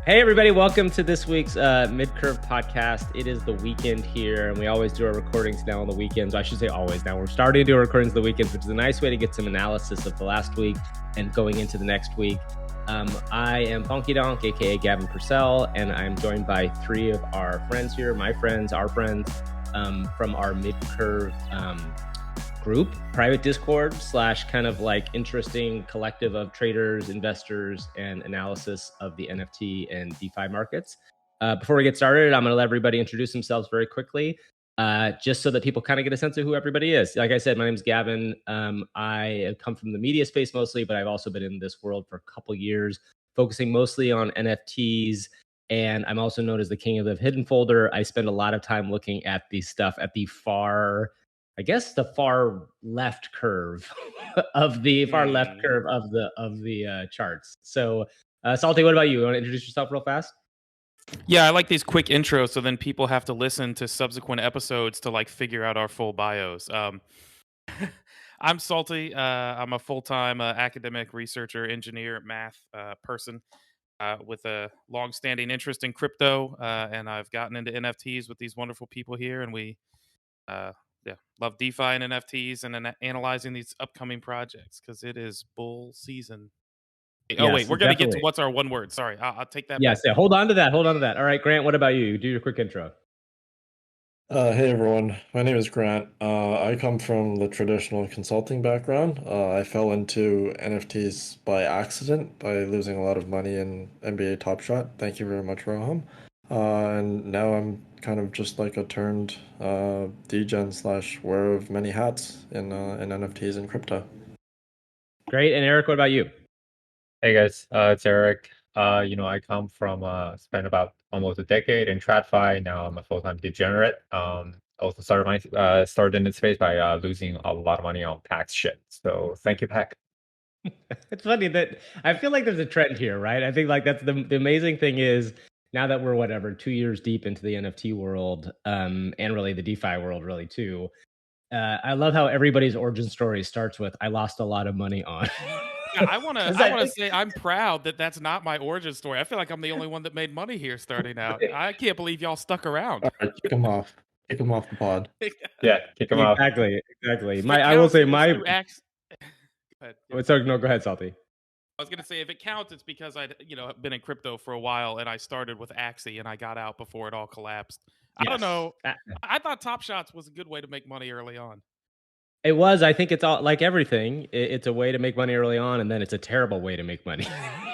Hey, everybody, welcome to this week's Mid-Curve podcast. It is the weekend here, and we always do our recordings now on the weekends. I should say always now. We're starting to do our recordings on the weekends, which is a nice way to get some analysis of the last week and going into the next week. I am Bonky Donk, aka Gavin Purcell, and I'm joined by three of our friends here, my friends, our friends, from our Mid-Curve group, private Discord / kind of like interesting collective of traders, investors, and analysis of the NFT and DeFi markets. Before we get started, I'm going to let everybody introduce themselves very quickly, just so that people kind of get a sense of who everybody is. Like I said, my name is Gavin. I come from the media space mostly, but I've also been in this world for a couple years, focusing mostly on NFTs. And I'm also known as the king of the hidden folder. I spend a lot of time looking at the stuff at the far left curve of the charts. So, Salty, what about you? You want to introduce yourself real fast? Yeah, I like these quick intros, so then people have to listen to subsequent episodes to like figure out our full bios. I'm Salty. I'm a full-time academic researcher, engineer, math person with a long-standing interest in crypto, and I've gotten into NFTs with these wonderful people here, and we, love DeFi and NFTs, and then analyzing these upcoming projects because it is bull season. Oh Yes, wait, we're gonna get to definitely. what's our one word. Sorry, I'll take that Yes, back. yeah. Hold on to that. Hold on to that. All right, Grant. What about you? Do your quick intro. Hey everyone, my name is Grant. I come from the traditional consulting background. I fell into NFTs by accident by losing a lot of money in NBA Top Shot. Thank you very much, Roham. And now I'm kind of just like a turned degen / wearer of many hats in NFTs and crypto. Great. And Eric, what about you? Hey guys, it's Eric. I come from spent about almost a decade in TradFi. Now I'm a full-time degenerate. Also started in this space by losing a lot of money on tax shit. So thank you, Pack. It's funny that I feel like there's a trend here, right? I think like that's the amazing thing is now that we're 2 years deep into the NFT world, and really the DeFi world, really too. I love how everybody's origin story starts with "I lost a lot of money on." Yeah, I wanna 'Cause I wanna say I'm proud that that's not my origin story. I feel like I'm the only one that made money here starting out. I can't believe y'all stuck around. All right, kick him off. Kick him off the pod. Yeah, kick them off. Exactly. If it I will counts, say it was my. through Go ahead, yeah. Sorry, no, go ahead, Salty. I was gonna say if it counts, it's because I'd been in crypto for a while and I started with Axie and I got out before it all collapsed. I don't Yes. know. I thought Top Shots was a good way to make money early on. It was. I think it's all like everything. It's a way to make money early on, and then it's a terrible way to make money.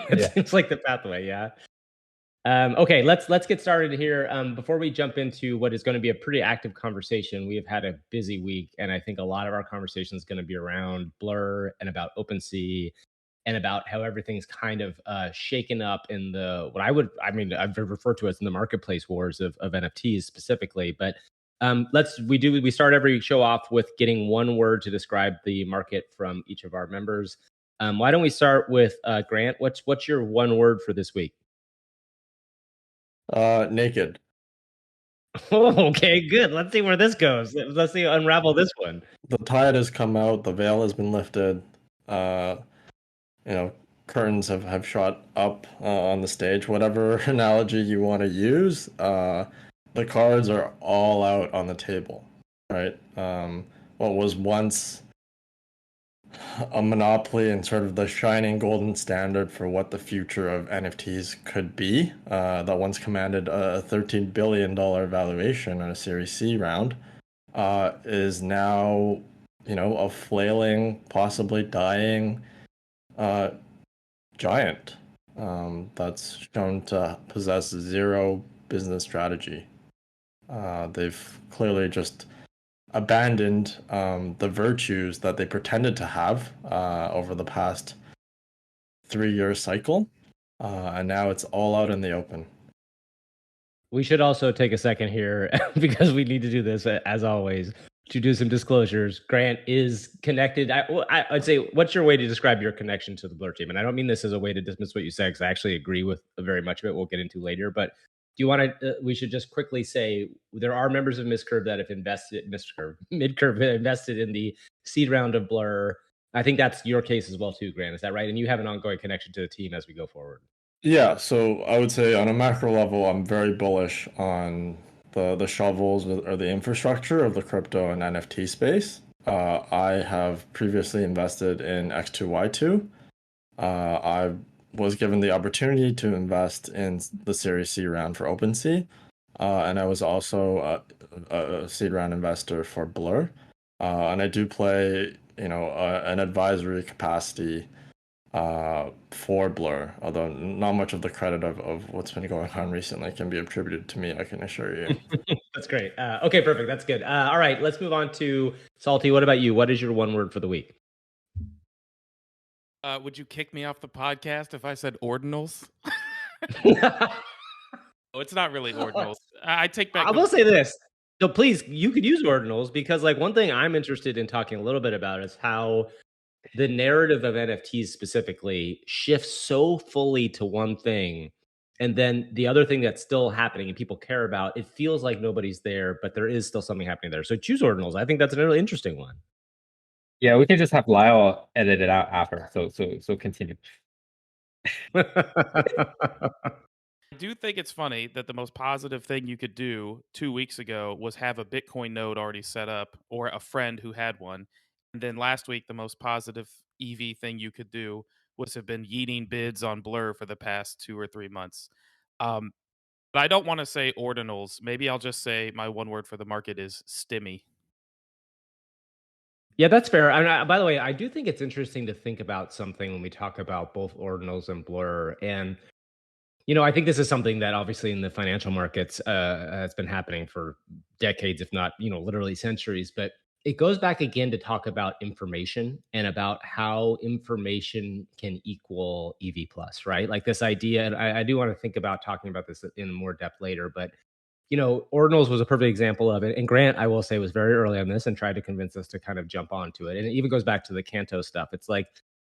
It Yeah. seems like the pathway. Yeah. Okay, let's get started here. Before we jump into what is going to be a pretty active conversation, we have had a busy week, and I think a lot of our conversation is going to be around Blur and about OpenSea, and about how everything's kind of shaken up in the I've referred to as in the marketplace wars of NFTs specifically, but we start every show off with getting one word to describe the market from each of our members. Why don't we start with Grant? What's your one word for this week? Naked. Oh, okay, good. Let's see where this goes. Let's see unravel this one. The tide has come out. The veil has been lifted. Uh, Curtains have shot up on the stage. Whatever analogy you want to use, the cards are all out on the table, right? What was once a monopoly and sort of the shining golden standard for what the future of NFTs could be, that once commanded a $13 billion valuation in a Series C round, is now, a flailing, possibly dying giant that's shown to possess zero business strategy. They've clearly just abandoned the virtues that they pretended to have over the past 3-year cycle, and now it's all out in the open. We should also take a second here because we need to do this as always to do some disclosures. Grant is connected. I'd say, what's your way to describe your connection to the Blur team? And I don't mean this as a way to dismiss what you said, because I actually agree with very much of it. We'll get into later. But do you want to? We should just quickly say there are members of Midcurve that have Midcurve invested in the seed round of Blur. I think that's your case as well too, Grant. Is that right? And you have an ongoing connection to the team as we go forward. Yeah, so I would say on a macro level, I'm very bullish on the shovels or the infrastructure of the crypto and NFT space. I have previously invested in X2Y2. I was given the opportunity to invest in the Series C round for OpenSea, and I was also a seed round investor for Blur. And I do play, an advisory capacity for Blur, although not much of the credit of what's been going on recently can be attributed to me, I can assure you. That's great. Okay, perfect. That's good. All right, let's move on to Salty. What about you? What is your one word for the week? Would you kick me off the podcast if I said ordinals? Oh, it's not really ordinals. I take back I the will say this. So please, you could use ordinals because like one thing I'm interested in talking a little bit about is how the narrative of NFTs specifically shifts so fully to one thing. And then the other thing that's still happening and people care about, it feels like nobody's there, but there is still something happening there. So choose ordinals. I think that's a really interesting one. Yeah, we can just have Lyle edit it out after. So continue. I do think it's funny that the most positive thing you could do 2 weeks ago was have a Bitcoin node already set up or a friend who had one. And then last week, the most positive EV thing you could do was have been yeeting bids on Blur for the past 2 or 3 months. Um, but I don't want to say ordinals. Maybe I'll just say my one word for the market is stimmy. Yeah, that's fair. By the way, I do think it's interesting to think about something when we talk about both ordinals and Blur. And I think this is something that obviously in the financial markets has been happening for decades, if not, literally centuries. But it goes back again to talk about information and about how information can equal EV plus, right? Like this idea, and I do want to think about talking about this in more depth later, but Ordinals was a perfect example of it. And Grant, I will say, was very early on this and tried to convince us to kind of jump onto it. And it even goes back to the Canto stuff. It's like,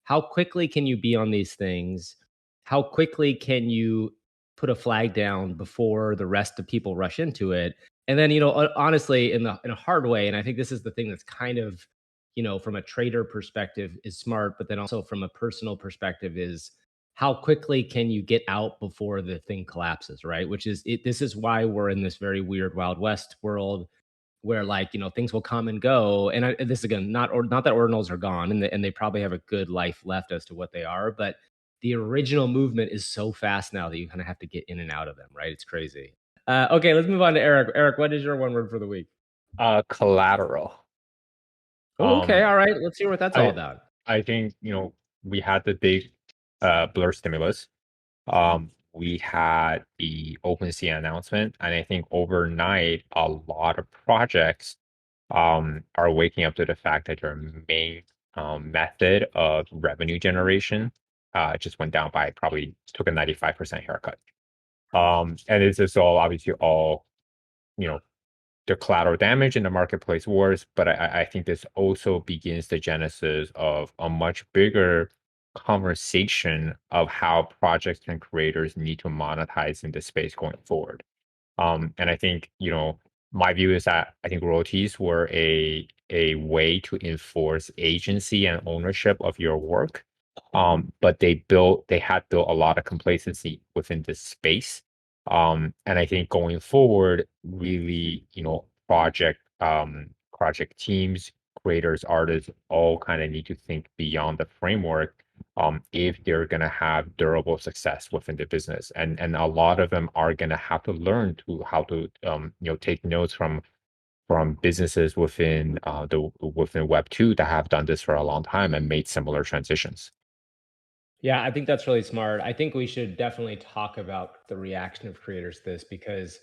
how quickly can you be on these things? How quickly can you put a flag down before the rest of people rush into it? And then, honestly, in a hard way, and I think this is the thing that's kind of, from a trader perspective is smart, but then also from a personal perspective is how quickly can you get out before the thing collapses, right? Which is it. This is why we're in this very weird Wild West world where like things will come and go. And this again, not that ordinals are gone, and they probably have a good life left as to what they are, but the original movement is so fast now that you kind of have to get in and out of them, right? It's crazy. Okay, let's move on to Eric. Eric, what is your one word for the week? Collateral. Oh, okay, Um, all right. Let's hear what that's all I about. I think we had the big Blur stimulus. We had the OpenSea announcement, and I think overnight a lot of projects are waking up to the fact that their main method of revenue generation just went down by probably took a 95% haircut. And it's just all obviously all you know the collateral damage in the marketplace wars, but I think this also begins the genesis of a much bigger conversation of how projects and creators need to monetize in this space going forward. And I think, my view is that I think royalties were a way to enforce agency and ownership of your work. But they had built a lot of complacency within this space. And I think going forward, really, project teams, creators, artists, all kind of need to think beyond the framework if they're going to have durable success within the business, and a lot of them are going to have to learn to how to take notes from businesses within Web 2 that have done this for a long time and made similar transitions. Yeah, I think that's really smart. I think we should definitely talk about the reaction of creators to this because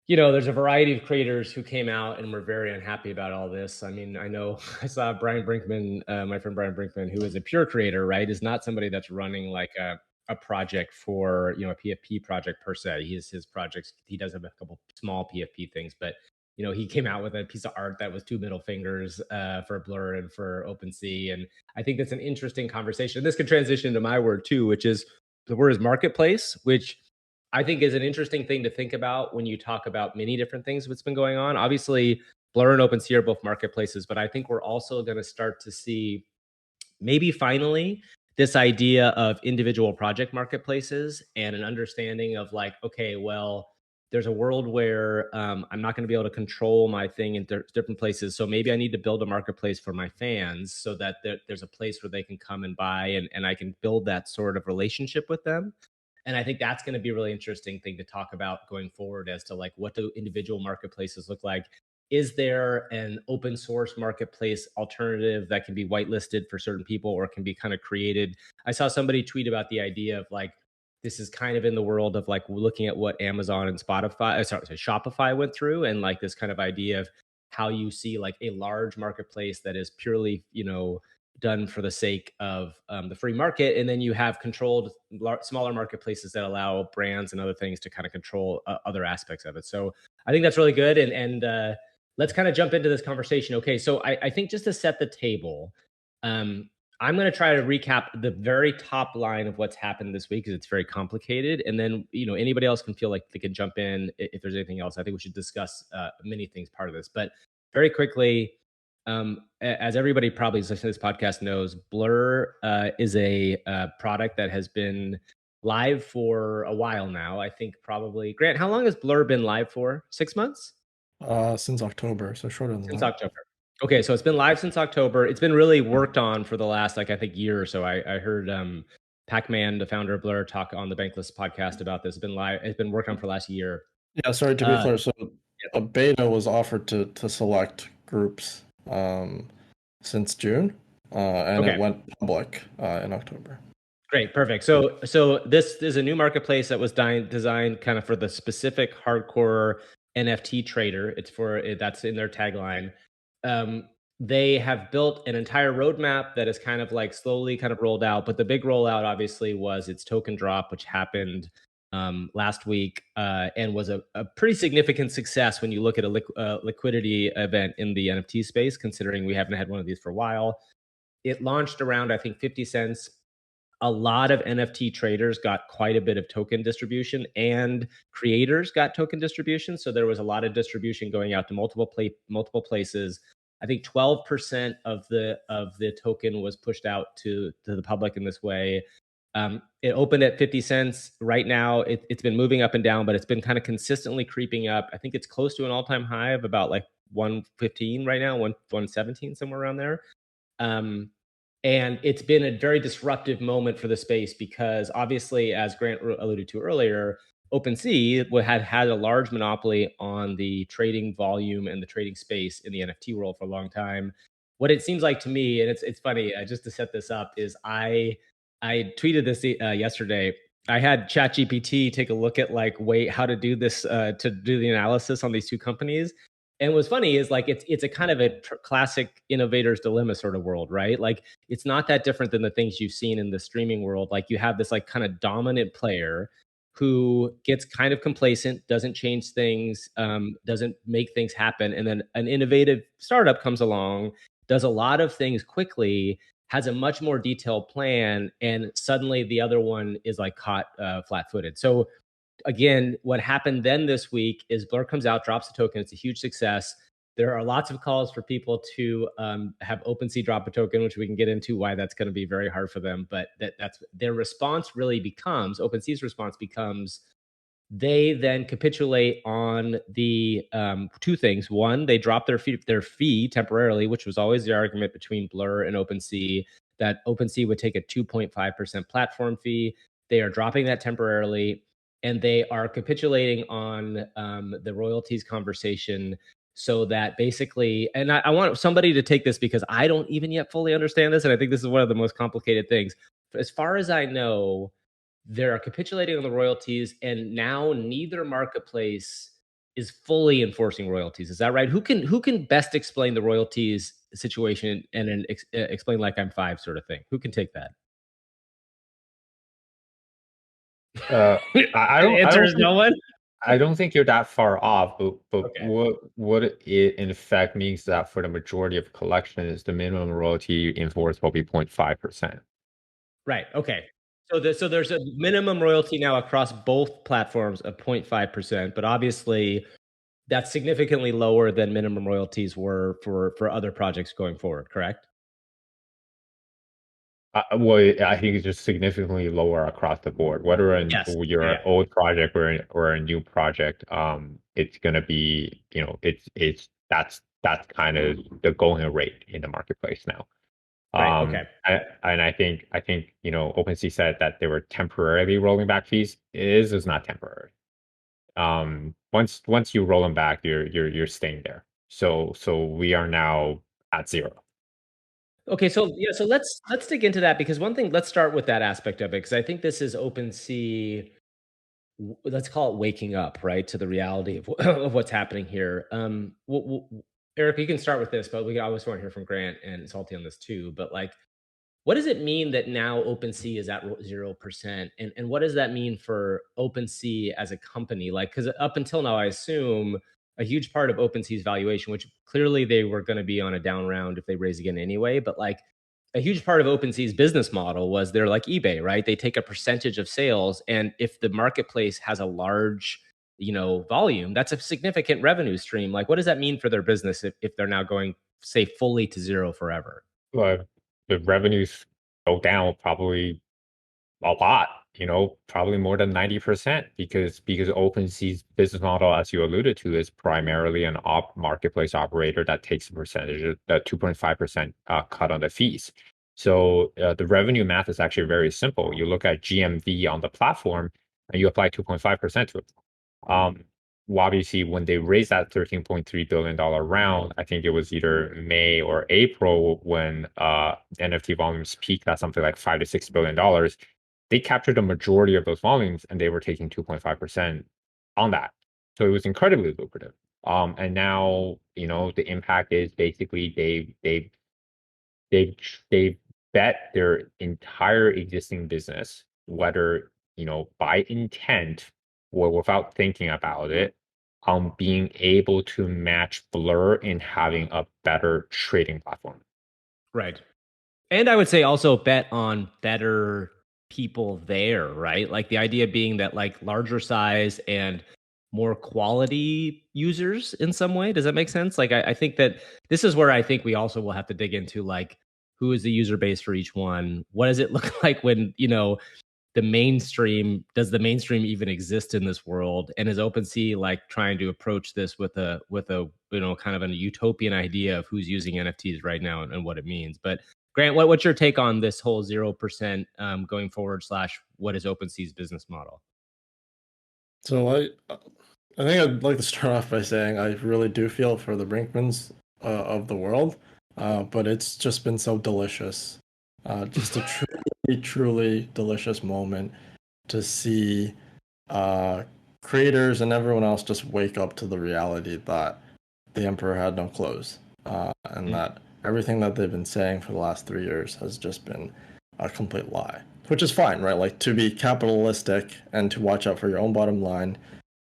there's a variety of creators who came out and were very unhappy about all this. I mean, I know I saw Brian Brinkman, my friend Brian Brinkman, who is a pure creator, right? Is not somebody that's running like a project for, a PFP project per se. He has his projects. He does have a couple small PFP things, but he came out with a piece of art that was two middle fingers for Blur and for OpenSea. And I think that's an interesting conversation. This could transition to my word too, which is the word is marketplace, which I think is an interesting thing to think about when you talk about many different things that's been going on. Obviously, Blur and OpenSea are both marketplaces, but I think we're also going to start to see maybe finally this idea of individual project marketplaces and an understanding of like, okay, well, there's a world where I'm not going to be able to control my thing in different places. So maybe I need to build a marketplace for my fans so that there's a place where they can come and buy, and I can build that sort of relationship with them. And I think that's going to be a really interesting thing to talk about going forward as to like, what do individual marketplaces look like? Is there an open source marketplace alternative that can be whitelisted for certain people or can be kind of created? I saw somebody tweet about the idea of like, this is kind of in the world of like looking at what Amazon and Shopify went through, and like this kind of idea of how you see like a large marketplace that is purely, done for the sake of the free market, and then you have controlled smaller marketplaces that allow brands and other things to kind of control other aspects of it. So I think that's really good, and let's kind of jump into this conversation. Okay, so I think just to set the table, I'm going to try to recap the very top line of what's happened this week because it's very complicated, and then anybody else can feel like they can jump in if there's anything else. I think we should discuss many things part of this, but very quickly. As everybody probably listening to this podcast knows, Blur is a product that has been live for a while now. I think probably, Grant, how long has Blur been live for? 6 months? Since October, so shorter than Since that. October. Okay, so it's been live since October. It's been really worked on for the last, like, I think year or so. I heard Pac-Man, the founder of Blur, talk on the Bankless podcast about this. It's been live. It's been worked on for the last year. Yeah, sorry, to be clear, so a beta was offered to select groups since June, and Okay. it went public in October. Great, perfect. So this is a new marketplace that was designed kind of for the specific hardcore NFT trader. That's in their tagline. They have built an entire roadmap that is kind of like slowly kind of rolled out, but the big rollout obviously was its token drop, which happened last week, and was a pretty significant success when you look at a liquidity event in the NFT space, considering we haven't had one of these for a while. It launched around, I think, 50 cents. A lot of NFT traders got quite a bit of token distribution, and creators got token distribution. So there was a lot of distribution going out to multiple places. I think 12% of the token was pushed out to the public in this way. It opened at 50 cents. Right now, it's been moving up and down, but it's been kind of consistently creeping up. I think it's close to an all-time high of about like 115 right now, 117, somewhere around there. And it's been a very disruptive moment for the space because obviously, as Grant alluded to earlier, OpenSea had a large monopoly on the trading volume and the trading space in the NFT world for a long time. What it seems like to me, and it's funny, just to set this up, is I tweeted this yesterday. I had ChatGPT take a look at how to do this, to do the analysis on these two companies. And what's funny is like it's a kind of a classic innovator's dilemma sort of world, right? Like it's not that different than the things you've seen in the streaming world. Like you have this like kind of dominant player who gets kind of complacent, doesn't change things, doesn't make things happen, and then an innovative startup comes along, does a lot of things quickly, has a much more detailed plan, and suddenly the other one is like caught flat-footed. So again, what happened then this week is Blur comes out, drops a token. It's a huge success. There are lots of calls for people to have OpenSea drop a token, which we can get into why that's going to be very hard for them. But that's their response really becomes, OpenSea's response becomes, they then capitulate on the two things. One, they drop their fee temporarily, which was always the argument between Blur and OpenSea, that OpenSea would take a 2.5% platform fee. They are dropping that temporarily, and they are capitulating on the royalties conversation, so that basically, and I want somebody to take this because I don't even yet fully understand this, and I think this is one of the most complicated things. As far as I know, they're capitulating on the royalties, and now neither marketplace is fully enforcing royalties. Is that right? Who can best explain the royalties situation and then explain like I'm five sort of thing? Who can take that? I don't. Answer is no one. I don't think you're that far off, but Okay. what it in fact means that for the majority of collections, the minimum royalty enforced will be 0.5%. Right. Okay. So there's a minimum royalty now across both platforms of 0.5%, but obviously that's significantly lower than minimum royalties were for other projects going forward, correct? Well, I think it's just significantly lower across the board, whether in Yes. your Yeah. old project or a new project. It's gonna be, that's kind of the going rate in the marketplace now. Right. Okay. And I think OpenSea said that they were temporarily rolling back fees. Is not temporary. Once you roll them back, you're staying there. So we are now at zero. Okay, so yeah, so let's dig into that because one thing, let's start with that aspect of it because I think this is OpenSea. Let's call it waking up, right, to the reality of of what's happening here. Eric, you can start with this, but we always want to hear from Grant and Salty on this too. But like, what does it mean that now OpenSea is at 0%? And what does that mean for OpenSea as a company? Like, because up until now, I assume a huge part of OpenSea's valuation, which clearly they were going to be on a down round if they raise again anyway, but like a huge part of OpenSea's business model was they're like eBay, right? They take a percentage of sales, and if the marketplace has a large, volume, that's a significant revenue stream. Like, what does that mean for their business if they're now going, say, fully to zero forever? But the revenues go down probably a lot, probably more than 90% because OpenSea's business model, as you alluded to, is primarily an marketplace operator that takes a percentage, the 2.5% cut on the fees. So the revenue math is actually very simple. You look at GMV on the platform and you apply 2.5% to it. Um, well, obviously, when they raised that $13.3 billion round, I think it was either May or April when NFT volumes peaked at something like $5 to $6 billion. They captured the majority of those volumes and they were taking 2.5% on that. So it was incredibly lucrative. And now, the impact is basically they bet their entire existing business, whether, by intent or without thinking about it, on being able to match Blur in having a better trading platform. Right. And I would say also bet on better people there, right? Like the idea being that like larger size and more quality users in some way. Does that make sense? Like I think that this is where I think we also will have to dig into like who is the user base for each one? What does it look like when, does the mainstream even exist in this world? And is OpenSea like trying to approach this with a kind of a utopian idea of who's using NFTs right now and what it means? But Grant, what's your take on this whole 0% going forward / what is OpenSea's business model? So I think I'd like to start off by saying I really do feel for the Brinkmans of the world, but it's just been so delicious, just a truly, truly delicious moment to see creators and everyone else just wake up to the reality that the Emperor had no clothes, and that everything that they've been saying for the last 3 years has just been a complete lie. Which is fine, right? Like to be capitalistic and to watch out for your own bottom line,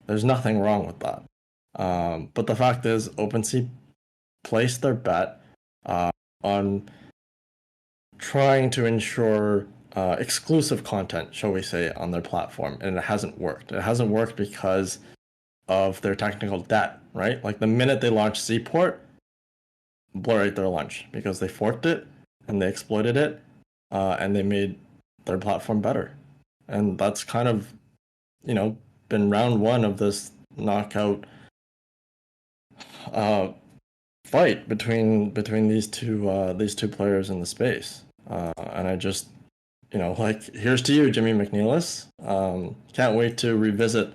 there's nothing wrong with that. But the fact is, OpenSea placed their bet on trying to ensure exclusive content, shall we say, on their platform, and it hasn't worked. It hasn't worked because of their technical debt, right? Like the minute they launched Seaport, Blur ate their lunch because they forked it and they exploited it, and they made their platform better. And that's kind of, been round one of this knockout fight between these two players in the space. And I just, like, here's to you, Jimmy McNeilis. Can't wait to revisit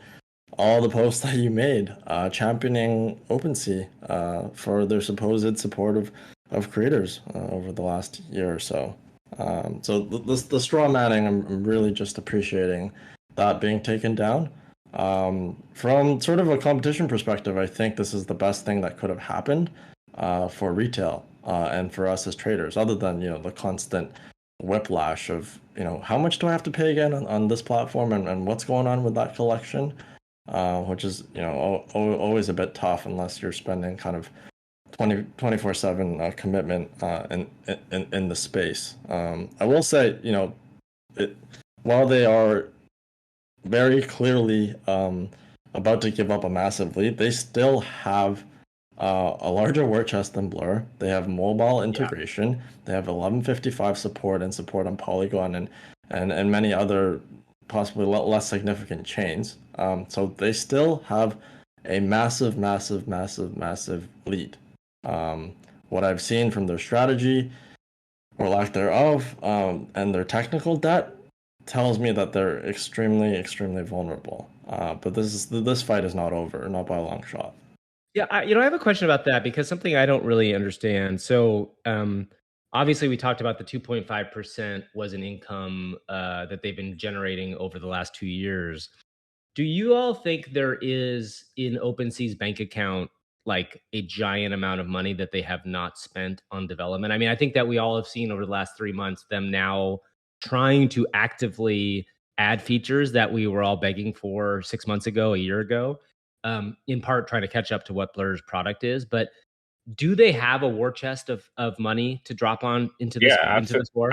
all the posts that you made championing OpenSea for their supposed support of creators over the last year or so. So the straw manning, I'm really just appreciating that being taken down. From sort of a competition perspective, I think this is the best thing that could have happened for retail and for us as traders, other than the constant whiplash of how much do I have to pay again on this platform and what's going on with that collection, which is always a bit tough unless you're spending kind of 24/7 commitment in the space. I will say, while they are very clearly about to give up a massive lead, they still have a larger war chest than Blur. They have mobile Yeah. integration. They have 1155 support and support on Polygon and many other possibly less significant chains. So they still have a massive, massive, massive, massive lead. What I've seen from their strategy or lack thereof, and their technical debt tells me that they're extremely, extremely vulnerable. But this fight is not over, not by a long shot. Yeah, I have a question about that because something I don't really understand. So, obviously, we talked about the 2.5% was an income that they've been generating over the last 2 years. Do you all think there is in OpenSea's bank account like a giant amount of money that they have not spent on development? I mean, I think that we all have seen over the last 3 months them now trying to actively add features that we were all begging for 6 months ago, a year ago, in part trying to catch up to what Blur's product is. But do they have a war chest of money to drop on into Yeah, this war?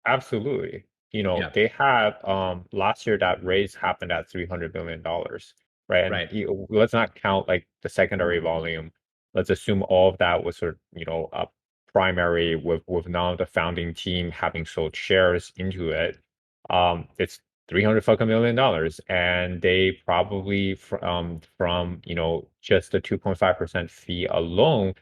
absolutely. Yeah, They had last year that raise happened at $300 million, right? And right, let's not count like the secondary volume. Let's assume all of that was sort of, a primary with now the founding team having sold shares into it. It's $300 million, and they probably from just the 2.5% fee alone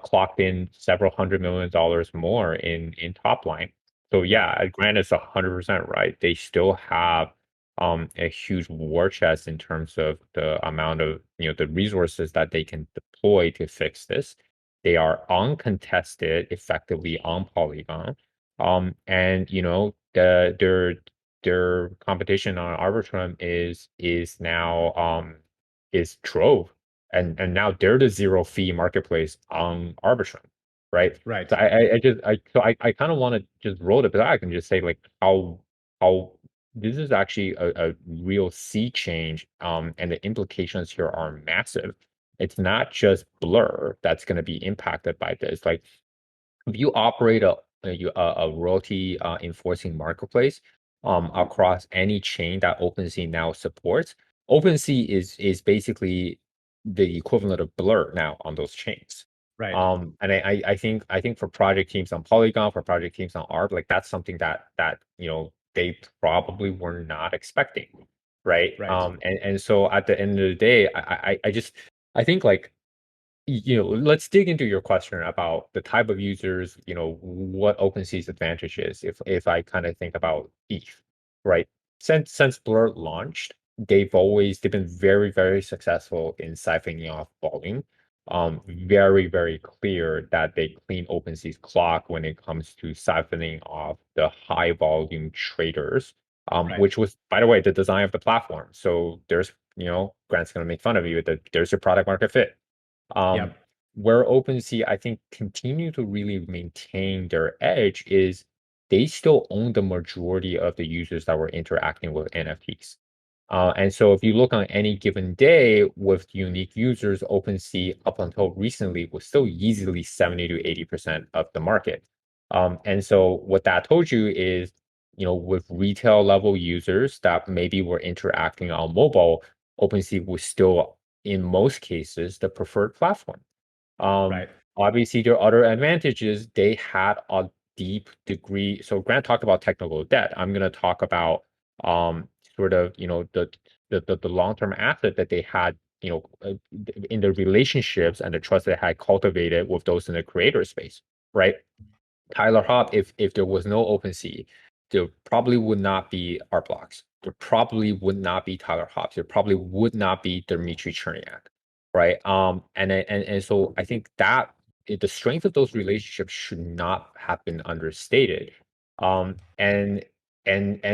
clocked in several $100 million more in top line. So yeah, yeah, Grant is 100% right. They still have a huge war chest in terms of the amount of the resources that they can deploy to fix this. They are uncontested, effectively on Polygon, and their competition on Arbitrum is now is Trove, and now they're the zero fee marketplace on Arbitrum, right? right. So I kind of want to just roll it back and just say like how this is actually a real sea change, and the implications here are massive. It's not just Blur that's going to be impacted by this. Like if you operate a royalty enforcing marketplace across any chain that OpenSea now supports, OpenSea is basically the equivalent of Blur now on those chains. Right. And I think for project teams on Polygon, for project teams on Arb, like that's something that they probably were not expecting, right? Right. And so at the end of the day, I think like let's dig into your question about the type of users, what OpenSea's advantage is. If I kind of think about ETH, right? Since Blur launched, they've been very, very successful in siphoning off volume. Very, very clear that they clean OpenSea's clock when it comes to siphoning off the high volume traders. Right. Which was, by the way, the design of the platform. So there's, Grant's gonna make fun of you. There's your product market fit. Um, Yep. where OpenSea, I think, continue to really maintain their edge is they still own the majority of the users that were interacting with NFTs. And so if you look on any given day with unique users, OpenSea up until recently was still easily 70 to 80% of the market. And so what that told you is, with retail level users that maybe were interacting on mobile, OpenSea was still in most cases the preferred platform. Um, Right. Obviously, there are other advantages. They had a deep degree. So Grant talked about technical debt. I'm going to talk about sort of the long-term asset that they had, in the relationships and the trust they had cultivated with those in the creator space, right? Tyler Hop, if there was no OpenSea, there probably would not be Art Blocks. There probably would not be Tyler Hops. There probably would not be Dmitry Cherniak, right? And so I think that the strength of those relationships should not have been understated. And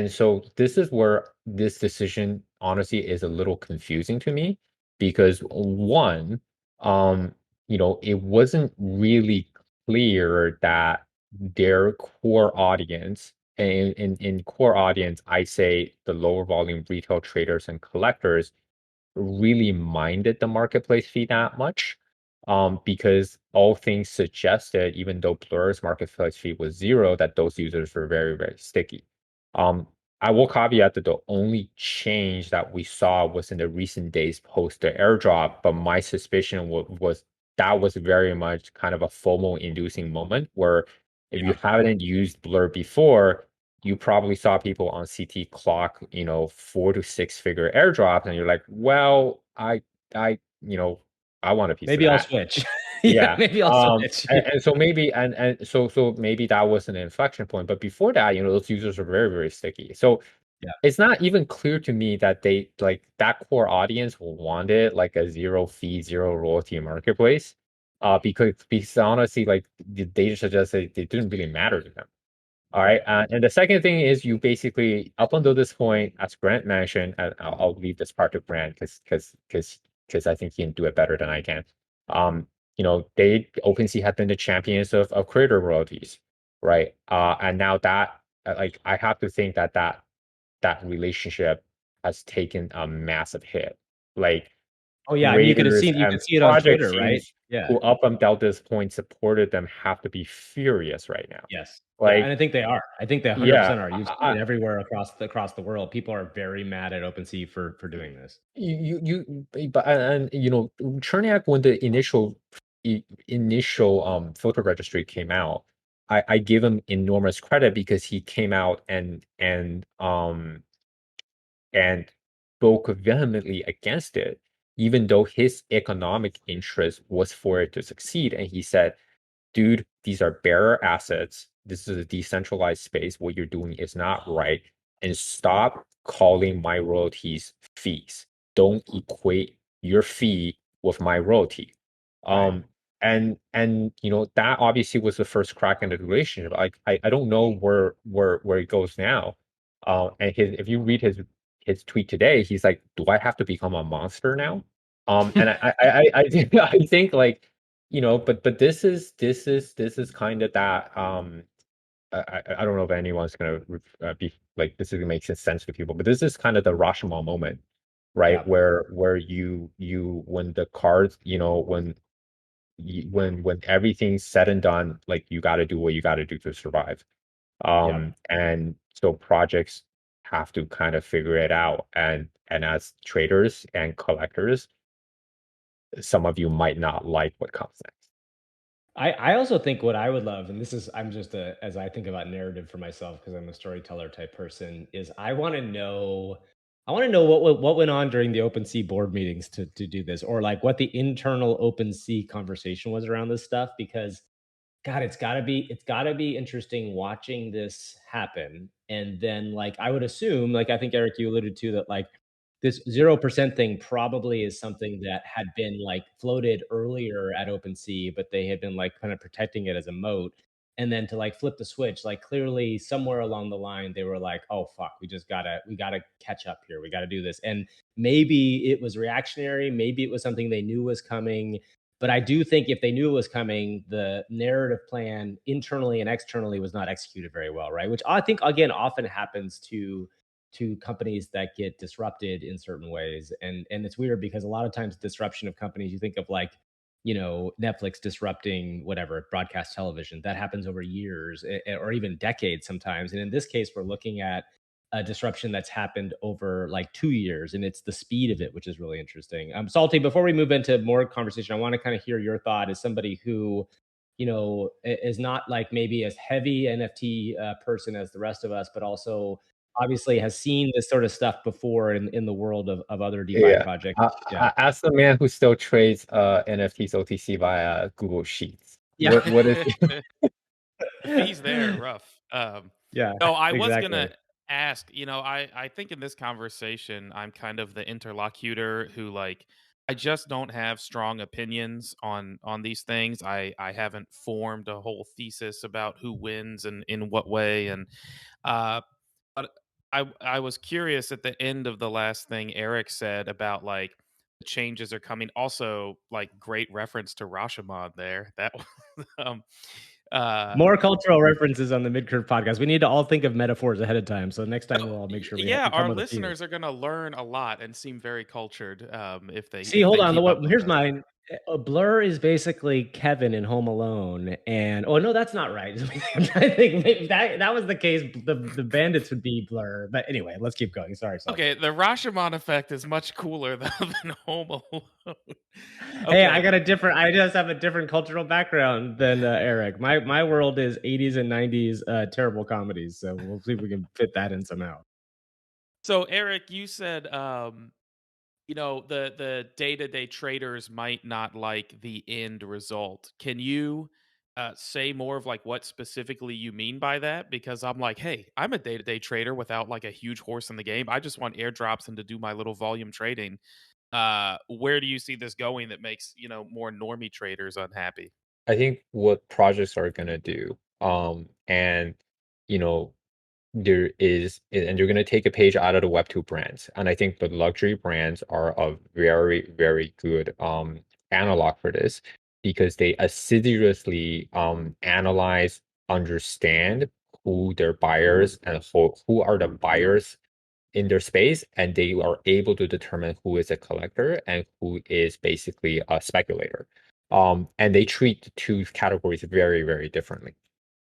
so this is where this decision honestly is a little confusing to me because one, it wasn't really clear that their core audience, and in core audience, I say the lower volume retail traders and collectors really minded the marketplace fee that much. Because all things suggested, even though Blur's marketplace fee was zero, that those users were very, very sticky. Um, I will caveat that the only change that we saw was in the recent days post the airdrop, but my suspicion was that was very much kind of a FOMO inducing moment where if you haven't used Blur before, you probably saw people on CT clock, 4 to 6 figure airdrops, and you're like, well, I want a piece of Maybe I'll that. switch. Yeah. Maybe I'll switch. So maybe so maybe that was an inflection point. But before that, those users are very, very sticky. So Yeah. it's not even clear to me that they like that core audience wanted like a zero fee, zero royalty marketplace. Because honestly, like the data suggests that it didn't really matter to them. All right. And the second thing is you basically, up until this point, as Grant mentioned, and I'll leave this part to Grant because I think he can do it better than I can. OpenSea had been the champions of creator royalties, right? And now that like I have to think that relationship has taken a massive hit. Like Oh yeah, I mean creators you and could see it on project Twitter, right? teams Yeah. who up until this point supported them have to be furious right now. Yes. Yeah, and Like, I think they are. I think they 100% yeah, are. You've seen it everywhere across the world. People are very mad at OpenSea for doing this. but Cherniak, when the initial filter registry came out, I give him enormous credit because he came out and spoke vehemently against it, even though his economic interest was for it to succeed. And he said, dude, these are bearer assets. This is a decentralized space. What you're doing is not right. And stop calling my royalties fees. Don't equate your fee with my royalty. Right. And that obviously was the first crack in the relationship. Like I don't know where it goes now. And if you read his tweet today, he's like, "Do I have to become a monster now?" And I think like but this is kind of that I don't know if anyone's gonna be like this is gonna make sense to people, but this is kind of the Rashomon moment, right? Yeah. Where you when the cards, when everything's said and done, like you got to do what you got to do to survive. Yeah. And so projects have to kind of figure it out, and as traders and collectors, some of you might not like what comes next. I also think what I would love, and this is I'm just as I think about narrative for myself because I'm a storyteller type person, is I want to know what went on during the OpenSea board meetings to do this, or like what the internal OpenSea conversation was around this stuff, because God, it's gotta be interesting watching this happen. And then like I would assume, like I think Eric, you alluded to that like this 0% thing probably is something that had been like floated earlier at OpenSea, but they had been like kind of protecting it as a moat. And then to like flip the switch, like clearly somewhere along the line, they were like, oh fuck, we gotta catch up here. We gotta do this. And maybe it was reactionary, maybe it was something they knew was coming, but I do think if they knew it was coming, the narrative plan internally and externally was not executed very well, right? Which I think again often happens to companies that get disrupted in certain ways. And it's weird because a lot of times disruption of companies, you think of like, Netflix disrupting whatever broadcast television, that happens over years or even decades sometimes. And in this case, we're looking at a disruption that's happened over like 2 years, and it's the speed of it, which is really interesting. Salty, before we move into more conversation, I want to kind of hear your thought as somebody who, is not like maybe as heavy NFT person as the rest of us, but also obviously has seen this sort of stuff before in the world of other DeFi Yeah. projects. Yeah. As the man who still trades NFTs OTC via Google Sheets, Yeah. what is The fees there, rough. Yeah, No, I was exactly. gonna ask, I think in this conversation, I'm kind of the interlocutor who like I just don't have strong opinions on these things. I haven't formed a whole thesis about who wins and in what way. And uh but I was curious at the end of the last thing Eric said about like the changes are coming. Also, like great reference to Rashomon there. That um uh More cultural references on the Mid-Curve podcast. We need to all think of metaphors ahead of time. So next time we'll all make sure yeah, we come our with a few. listeners are gonna learn a lot and seem very cultured if they See, hold on. keep up with Here's us. mine. Blur is basically Kevin in Home Alone, and oh no, that's not right. I'm trying to think if that was the case. The bandits would be Blur, but anyway, let's keep going. Sorry, Okay, the Rashomon effect is much cooler though than Home Alone. Hey, Okay. I just have a different cultural background than Eric. My world is 80s and 90s terrible comedies, so we'll see if we can fit that in somehow. So Eric, you said the day-to-day traders might not like the end result. Can you say more of like what specifically you mean by that? Because I'm like, hey, I'm a day-to-day trader without like a huge horse in the game. I just want airdrops and to do my little volume trading. Where do you see this going that makes more normie traders unhappy? I think what projects are gonna do, and you know, and you're gonna take a page out of the Web2 brands, and I think the luxury brands are a very, very good analog for this because they assiduously analyze, understand who their buyers and who are the buyers in their space, and they are able to determine who is a collector and who is basically a speculator. And they treat the two categories very, very differently.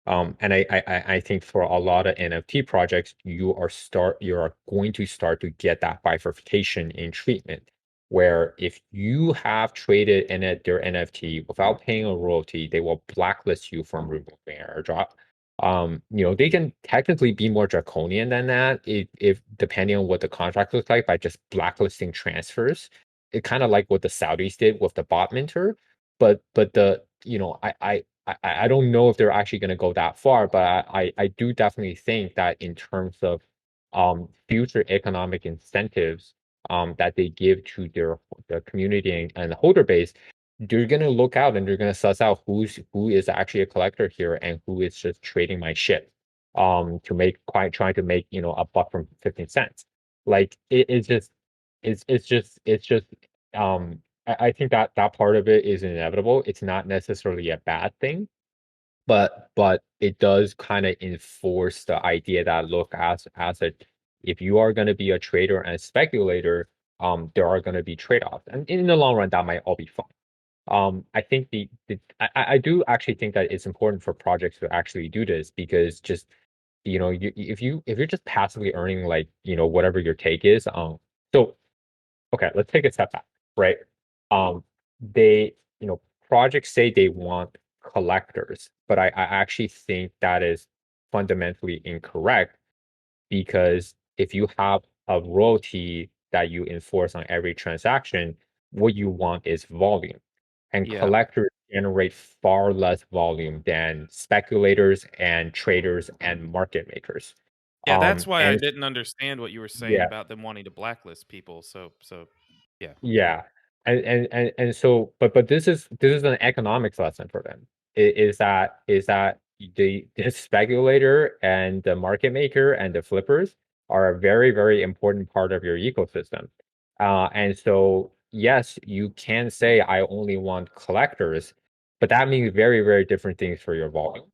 And I think for a lot of NFT projects, you are going to start to get that bifurcation in treatment, where if you have traded in their NFT without paying a royalty, they will blacklist you from removing airdrop. They can technically be more draconian than that if depending on what the contract looks like by just blacklisting transfers. It kind of like what the Saudis did with the bot minter, but the I don't know if they're actually going to go that far, but I do definitely think that in terms of future economic incentives that they give to their community and the holder base, they're gonna look out and they're gonna suss out who is actually a collector here and who is just trading my shit to make quite trying to make a buck from 15 cents. Like it's just I think that that part of it is inevitable. It's not necessarily a bad thing, but it does kind of enforce the idea that look as a if you are going to be a trader and a speculator, there are going to be trade-offs, and in the long run that might all be fine. I think I do actually think that it's important for projects to actually do this because just if you're just passively earning like whatever your take is, so okay, let's take a step back, right? They projects say they want collectors, but I actually think that is fundamentally incorrect because if you have a royalty that you enforce on every transaction, what you want is volume. And Yeah. collectors generate far less volume than speculators and traders and market makers. Yeah, that's why I And didn't understand what you were saying yeah, about them wanting to blacklist people. So yeah. yeah. And so but this is an economics lesson for them. Is that the speculator and the market maker and the flippers are a very, very important part of your ecosystem. And so yes, you can say I only want collectors, but that means very, very different things for your volume.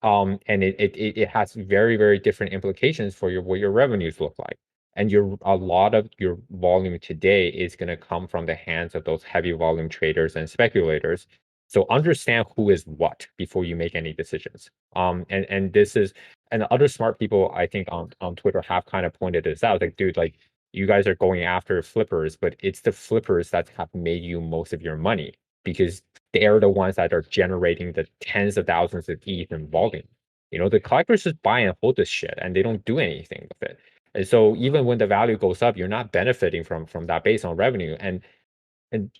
And it has very, very different implications for what your revenues look like. And a lot of your volume today is going to come from the hands of those heavy volume traders and speculators. So understand who is what before you make any decisions. And this is and other smart people I think on Twitter have kind of pointed this out. Like, dude, like you guys are going after flippers, but it's the flippers that have made you most of your money because they're the ones that are generating the tens of thousands of ETH in volume. The collectors just buy and hold this shit and they don't do anything with it. And so even when the value goes up, you're not benefiting from that based on revenue. And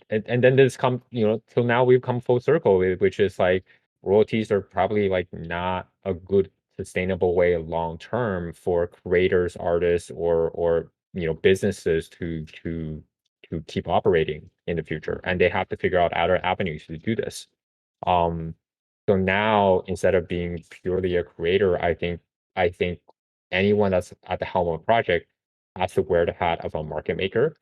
then this come, till now we've come full circle, which is like royalties are probably like not a good sustainable way long term for creators, artists, or businesses to keep operating in the future. And they have to figure out other avenues to do this. Um, so now instead of being purely a creator, I think anyone that's at the helm of a project has to wear the hat of a market maker,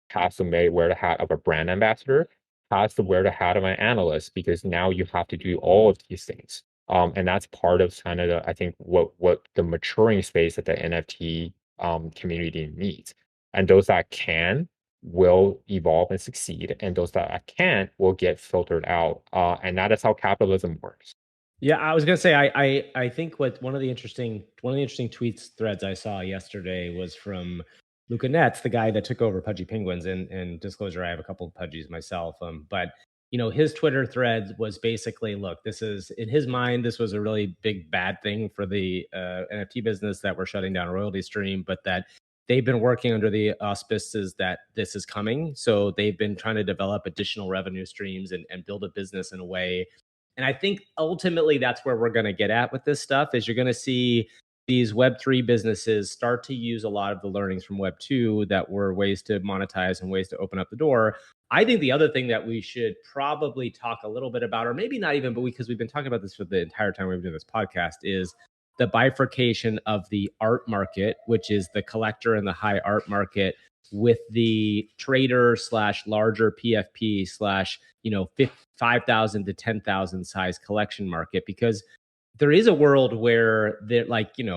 has to wear the hat of a brand ambassador, has to wear the hat of an analyst, because now you have to do all of these things. And that's part of kind of I think what the maturing space that the NFT community needs. And those that can will evolve and succeed, and those that can't will get filtered out. And that is how capitalism works. Yeah, I was gonna say I think what one of the interesting tweets threads I saw yesterday was from Luca Netz, the guy that took over Pudgy Penguins. And disclosure, I have a couple of Pudgies myself. But his Twitter thread was basically, look, this is, in his mind, this was a really big bad thing for the NFT business, that we're shutting down a royalty stream, but that they've been working under the auspices that this is coming. So they've been trying to develop additional revenue streams and build a business in a way. And I think ultimately that's where we're going to get at with this stuff, is you're going to see these Web3 businesses start to use a lot of the learnings from Web2 that were ways to monetize and ways to open up the door. I think the other thing that we should probably talk a little bit about, or maybe not even, but because we've been talking about this for the entire time we've been doing this podcast, is the bifurcation of the art market, which is the collector and the high art market, with the trader slash larger PFP slash 5,000 to 10,000 size collection market. Because there is a world where they're like in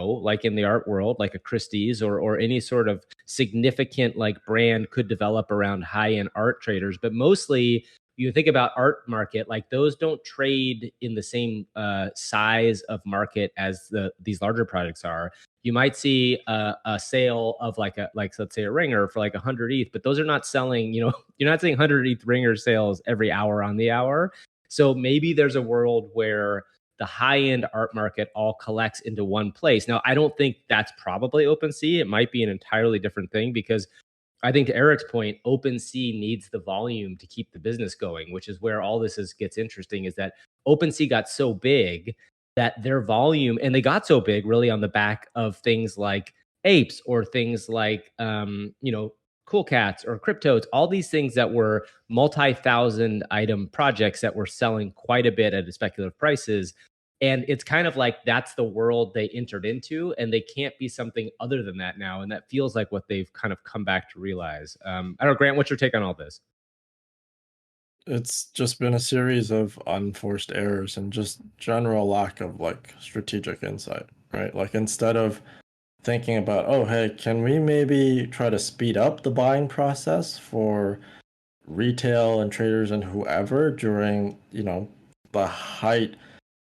the art world, like a Christie's or any sort of significant like brand could develop around high-end art traders. But mostly you think about art market, like those don't trade in the same size of market as these larger projects are. You might see a sale of like let's say a ringer for like 100 ETH, but those are not selling, you're not seeing 100 ETH ringer sales every hour on the hour. So maybe there's a world where the high-end art market all collects into one place. Now, I don't think that's probably OpenSea. It might be an entirely different thing, because I think, to Eric's point, OpenSea needs the volume to keep the business going, which is where all this gets interesting, is that OpenSea got so big that their volume, and they got so big really on the back of things like apes or things like, Cool Cats or Cryptodes, all these things that were multi-thousand item projects that were selling quite a bit at speculative prices. And it's kind of like that's the world they entered into, and they can't be something other than that now. And that feels like what they've kind of come back to realize. I don't know, Grant, what's your take on all this? It's just been a series of unforced errors and just general lack of like strategic insight, right? Like, instead of thinking about, oh, hey, can we maybe try to speed up the buying process for retail and traders and whoever during, the height,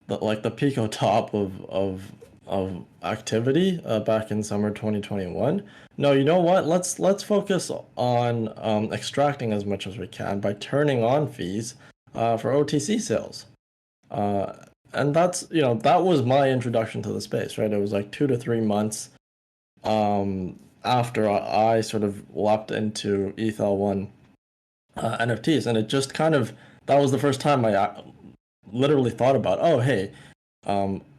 the pico top of activity back in summer 2021. No, you know what? Let's focus on extracting as much as we can by turning on fees for OTC sales. And that was my introduction to the space, right? It was like 2 to 3 months after I sort of leapt into ETH-L1 NFTs, and it just that was the first time I literally thought about, oh, hey,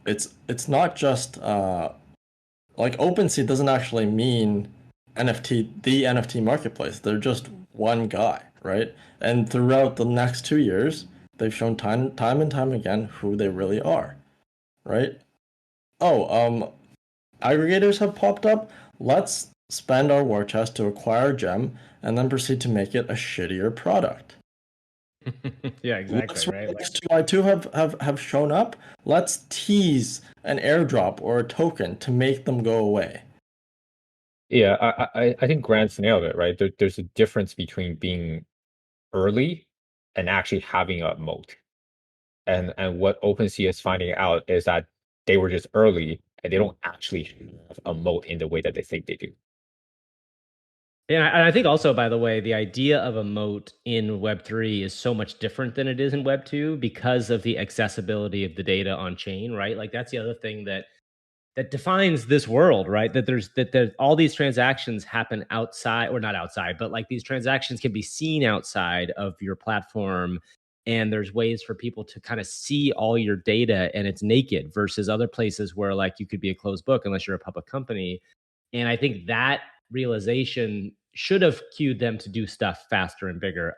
it's not just like OpenSea doesn't actually mean the NFT marketplace. They're just one guy, right? And throughout the next 2 years, they've shown time and time again who they really are, right? Oh, aggregators have popped up. Let's spend our war chest to acquire a gem and then proceed to make it a shittier product. Yeah, exactly. Looks Right. like 2i2 have shown up. Let's tease an airdrop or a token to make them go away. Yeah, I think Grant's nailed it, right? There's a difference between being early and actually having a moat. And what OpenSea is finding out is that they were just early and they don't actually have a moat in the way that they think they do. And I think also, by the way, the idea of a moat in Web3 is so much different than it is in Web2 because of the accessibility of the data on chain, right? Like that's the other thing that defines this world, right? That there's all these transactions happen outside, or not outside, but like these transactions can be seen outside of your platform. And there's ways for people to kind of see all your data, and it's naked, versus other places where like you could be a closed book unless you're a public company. And I think that realization should have cued them to do stuff faster and bigger.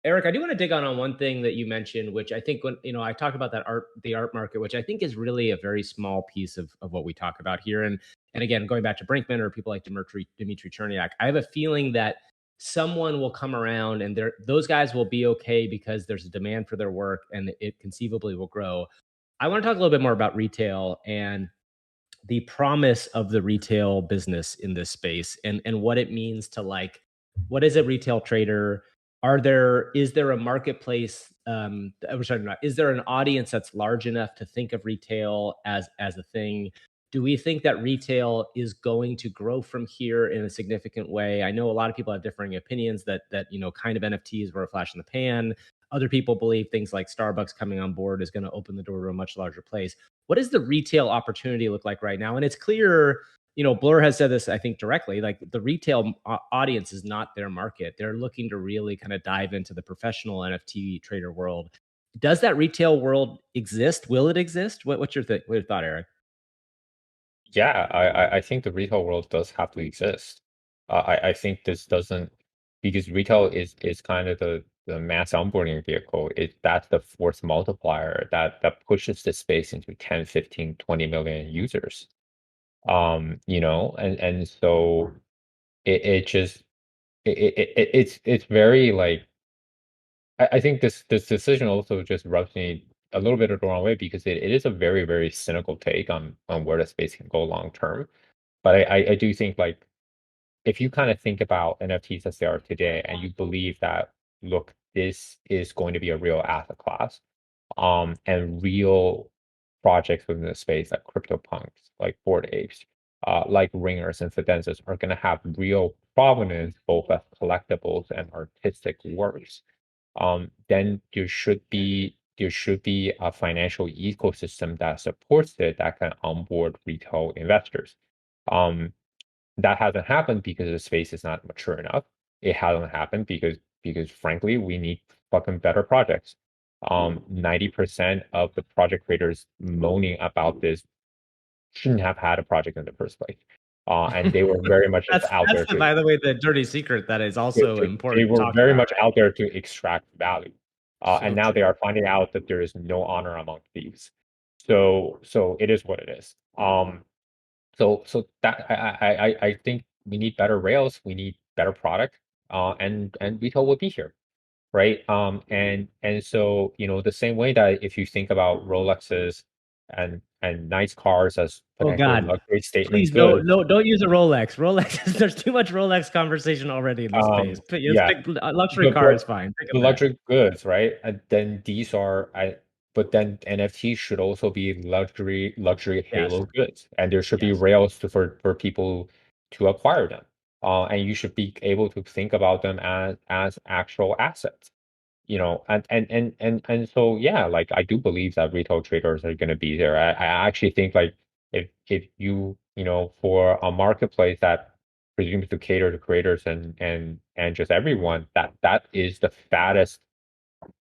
Eric, I do want to dig on one thing that you mentioned, which I think when I talk about the art market, which I think is really a very small piece of what we talk about here. And again, going back to Brinkman or people like Dmitry Cherniak, I have a feeling that someone will come around and those guys will be okay because there's a demand for their work and it conceivably will grow. I want to talk a little bit more about retail and the promise of the retail business in this space, and what it means to like What is a retail trader? Is there a marketplace? Is there an audience that's large enough to think of retail as a thing? Do we think that retail is going to grow from here in a significant way? I know a lot of people have differing opinions that kind of NFTs were a flash in the pan. Other people believe things like Starbucks coming on board is going to open the door to a much larger place. What does the retail opportunity look like right now? And it's clear, Blur has said this, I think, directly, like the retail audience is not their market. They're looking to really kind of dive into the professional NFT trader world. Does that retail world exist? Will it exist? What's your thought, Eric? Yeah, I think the retail world does have to exist. I think this doesn't, because retail is kind of the mass onboarding vehicle. That's the force multiplier that pushes the space into 10, 15, 20 million users. And so it just it's very like I think this decision also just rubs me a little bit of the wrong way because it is a very, very cynical take on where the space can go long term. But I do think like if you kind of think about NFTs as they are today and you believe that, look, this is going to be a real asset class, and real projects within the space like CryptoPunks, like Bored Apes, like Ringers and Fidenzas are going to have real provenance both as collectibles and artistic works. Then there should be a financial ecosystem that supports it that can onboard retail investors. Um, that hasn't happened because the space is not mature enough. It hasn't happened because frankly, we need fucking better projects. 90% of the project creators moaning about this shouldn't have had a project in the first place. And they were very much just out there By the way, the dirty secret that is also they important to were talk very about. much out there to extract value. And now they true. are finding out that there is no honor among thieves. So it is what it is. So that I think we need better rails, we need better product, and retail will be here, right? And so the same way that if you think about Rolexes and nice cars as Oh potential God. luxury statement Please no, goods, no, don't use a Rolex. Rolex, there's too much Rolex conversation already in this space. But let's yeah, pick luxury but car is fine. Pick the a bet. luxury goods, right? And then these are but then NFT should also be luxury Yes, halo goods, and there should be yes. rails for people to acquire them. And you should be able to think about them as actual assets. And so yeah, like I do believe that retail traders are going to be there. I actually think like if for a marketplace that presumes to cater to creators and just everyone, that is the fattest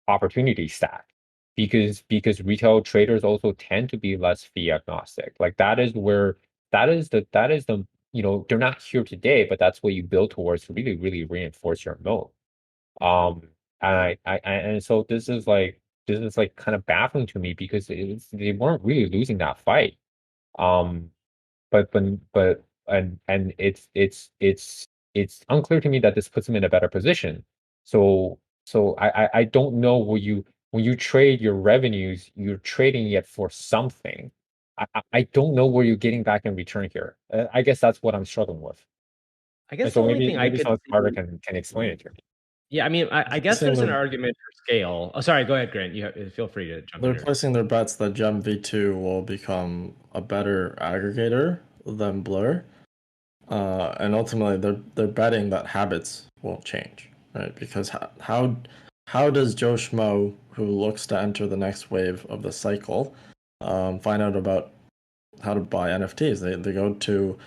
opportunity stack, because retail traders also tend to be less fee agnostic. Like that is the they're not here today, but that's what you build towards to really, really reinforce your moat. um, and so this is like kind of baffling to me because they weren't really losing that fight. Um, but and it's unclear to me that this puts them in a better position. So I don't know when you trade your revenues, you're trading it for something. I don't know where you're getting back in return here. I guess that's what I'm struggling with. I And guess the so only maybe thing I maybe could someone smarter see, can explain it to me. yeah, I mean, I guess Saying there's an they're, argument for scale. Oh, sorry, go ahead, Grant. Feel free to jump in they're here. placing their bets that Gem V2 will become a better aggregator than Blur. And ultimately, they're betting that habits won't change, right? Because how does Joe Schmo, who looks to enter the next wave of the cycle, find out about how to buy NFTs? They go to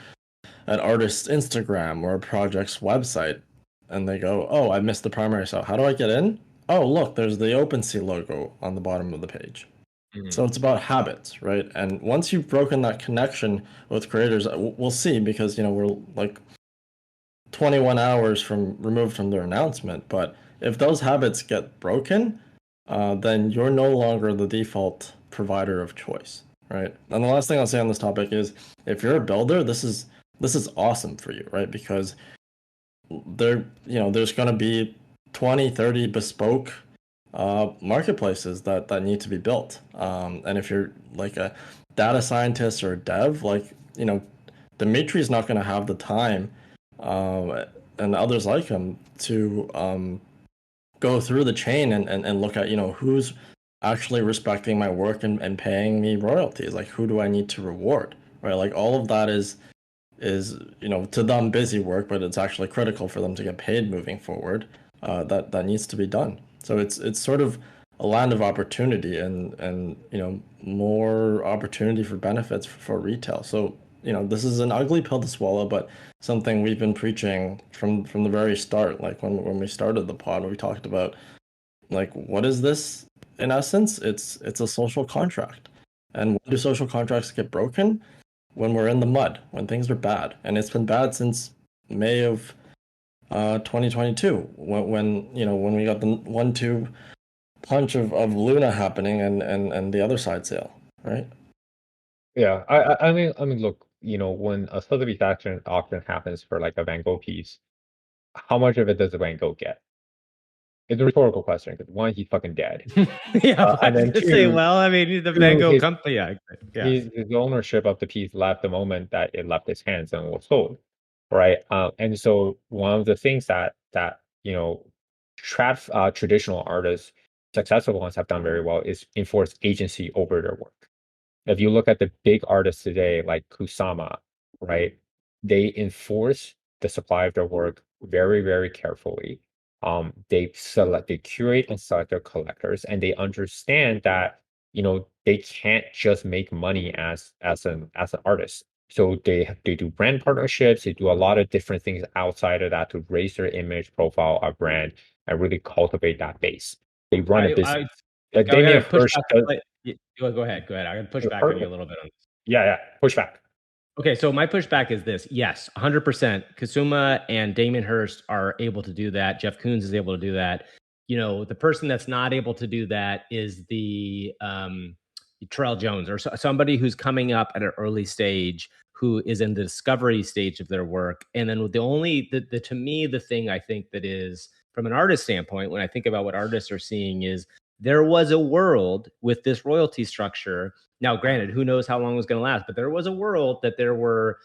an artist's Instagram or a project's website, and they go, "Oh, I missed the primary sale. How do I get in? Oh, look, there's the OpenSea logo on the bottom of the page." So it's about habits, right? And once you've broken that connection with creators, we'll see, because we're like 21 hours removed from their announcement. But if those habits get broken, then you're no longer the default provider of choice, right? And the last thing I'll say on this topic is, if you're a builder, this is awesome for you, right? Because there's going to be 20, 30 bespoke marketplaces that need to be built. And if you're like a data scientist or a dev, like Dimitri's not going to have the time and others like him to go through the chain and look at, who's actually respecting my work and paying me royalties. Like, who do I need to reward, right? Like, all of that is to them busy work, but it's actually critical for them to get paid moving forward. That needs to be done. So it's sort of a land of opportunity and more opportunity for benefits for retail. So this is an ugly pill to swallow, but something we've been preaching from the very start. Like when we started the pod, we talked about, like, what is this? In essence, it's a social contract. And when do social contracts get broken? When we're in the mud, when things are bad. And it's been bad since May of 2022, when we got the 1-2 punch of Luna happening and the other side sale, right? Yeah, I mean, look, when a Sotheby's auction happens for like a Van Gogh piece, how much of it does the Van Gogh get? It's a rhetorical question because one, he's fucking dead, Yeah, I and was then gonna say, two, well, I mean, the Van Gogh his company, yeah. his ownership of the piece left the moment that it left his hands and was sold, right? And so one of the things that traditional artists, successful ones, have done very well is enforce agency over their work. If you look at the big artists today, like Kusama, right, they enforce the supply of their work very, very carefully. They curate and select their collectors, and they understand that they can't just make money as an artist. So they do brand partnerships. They do a lot of different things outside of that to raise their image profile of brand and really cultivate that base. They run a I business. I Like Damien gotta push Hirst back. does. Go ahead. I gotta push back on you a little bit on this. Yeah, push back. Okay, so my pushback is this. Yes, 100%. Kasuma and Damon Hirst are able to do that. Jeff Koons is able to do that. The person that's not able to do that is the Terrell Jones or somebody who's coming up at an early stage who is in the discovery stage of their work. And then to me, the thing I think that is from an artist standpoint, when I think about what artists are seeing is there was a world with this royalty structure. Now, granted, who knows how long it was going to last, but there was a world that there were,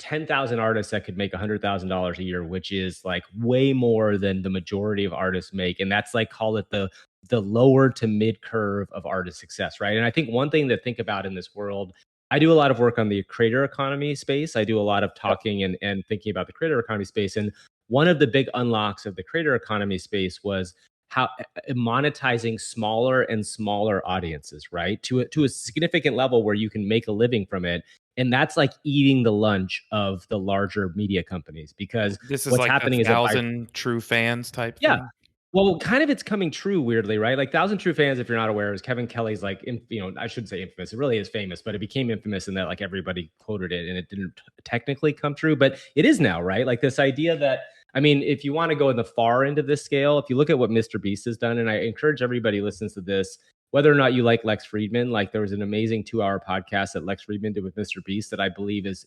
10,000 artists that could make $100,000 a year, which is like way more than the majority of artists make. And that's like, call it the lower to mid curve of artist success, right? And I think one thing to think about in this world, I do a lot of work on the creator economy space. I do a lot of talking and thinking about the creator economy space. And one of the big unlocks of the creator economy space was how monetizing smaller and smaller audiences, right? To a significant level where you can make a living from it. And that's like eating the lunch of the larger media companies, because This is what's like happening is 1,000 true fans type yeah. thing. Well, kind of it's coming true weirdly, right? Like 1,000 True Fans, if you're not aware, is Kevin Kelly's like, I shouldn't say infamous. It really is famous, but it became infamous in that like everybody quoted it and it didn't technically come true, but it is now, right? Like this idea that, I mean, if you want to go in the far end of this scale, if you look at what Mr. Beast has done, and I encourage everybody who listens to this, whether or not you like Lex Friedman, like there was an amazing 2-hour podcast that Lex Friedman did with Mr. Beast that I believe is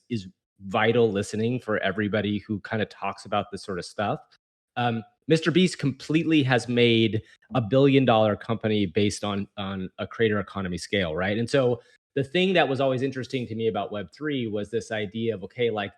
vital listening for everybody who kind of talks about this sort of stuff. Mr. Beast completely has made $1 billion company based on a creator economy scale, right? And so the thing that was always interesting to me about Web3 was this idea of, okay, like,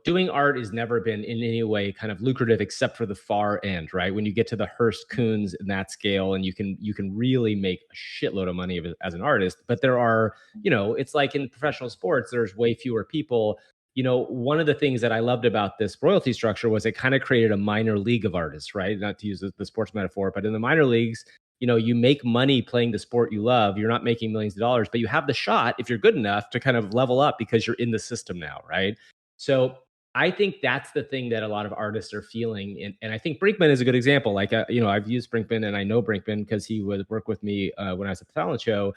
doing art has never been in any way kind of lucrative except for the far end, right? When you get to the Hearst Koons in that scale, and you can really make a shitload of money as an artist. But there are, it's like in professional sports, there's way fewer people. One of the things that I loved about this royalty structure was it kind of created a minor league of artists, right? Not to use the sports metaphor, but in the minor leagues, you make money playing the sport you love. You're not making millions of dollars, but you have the shot, if you're good enough, to kind of level up because you're in the system now, right? So I think that's the thing that a lot of artists are feeling. And I think Brinkman is a good example. Like, I've used Brinkman and I know Brinkman because he would work with me when I was at the talent show.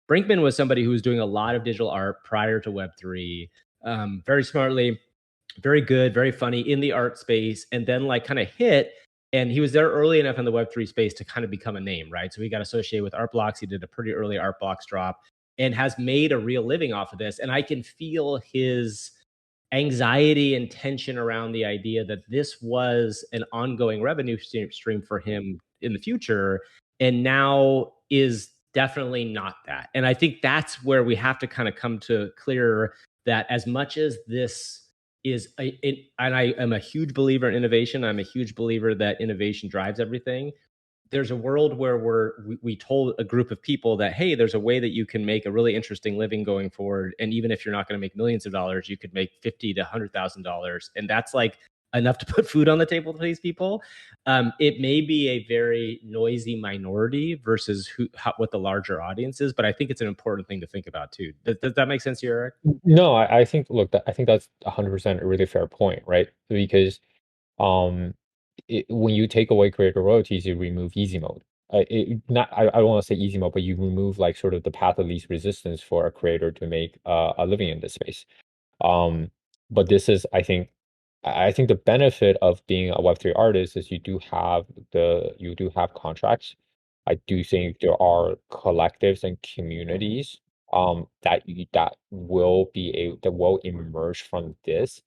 Brinkman was somebody who was doing a lot of digital art prior to Web3, very smartly, very good, very funny in the art space, and then like kind of hit. And he was there early enough in the Web3 space to kind of become a name, right? So he got associated with Art Blocks. He did a pretty early Art Blocks drop and has made a real living off of this. And I can feel his anxiety and tension around the idea that this was an ongoing revenue stream for him in the future, and now is definitely not that. And I think that's where we have to kind of come to clear that as much as this and I am a huge believer in innovation. I'm a huge believer that innovation drives everything. There's a world where we told a group of people that, hey, there's a way that you can make a really interesting living going forward, and even if you're not going to make millions of dollars, you could make $50,000 to $100,000, and that's like enough to put food on the table for these people. It may be a very noisy minority versus what the larger audience is, but I think it's an important thing to think about too. Does that make sense to you, Eric? No, I think, look, I think that's 100% a really fair point, right? Because um, when you take away creator royalties, you remove easy mode. I don't want to say easy mode, but you remove like sort of the path of least resistance for a creator to make a living in this space. Um, but this is, I think the benefit of being a Web3 artist is you do have contracts. I do think there are collectives and communities that will emerge from this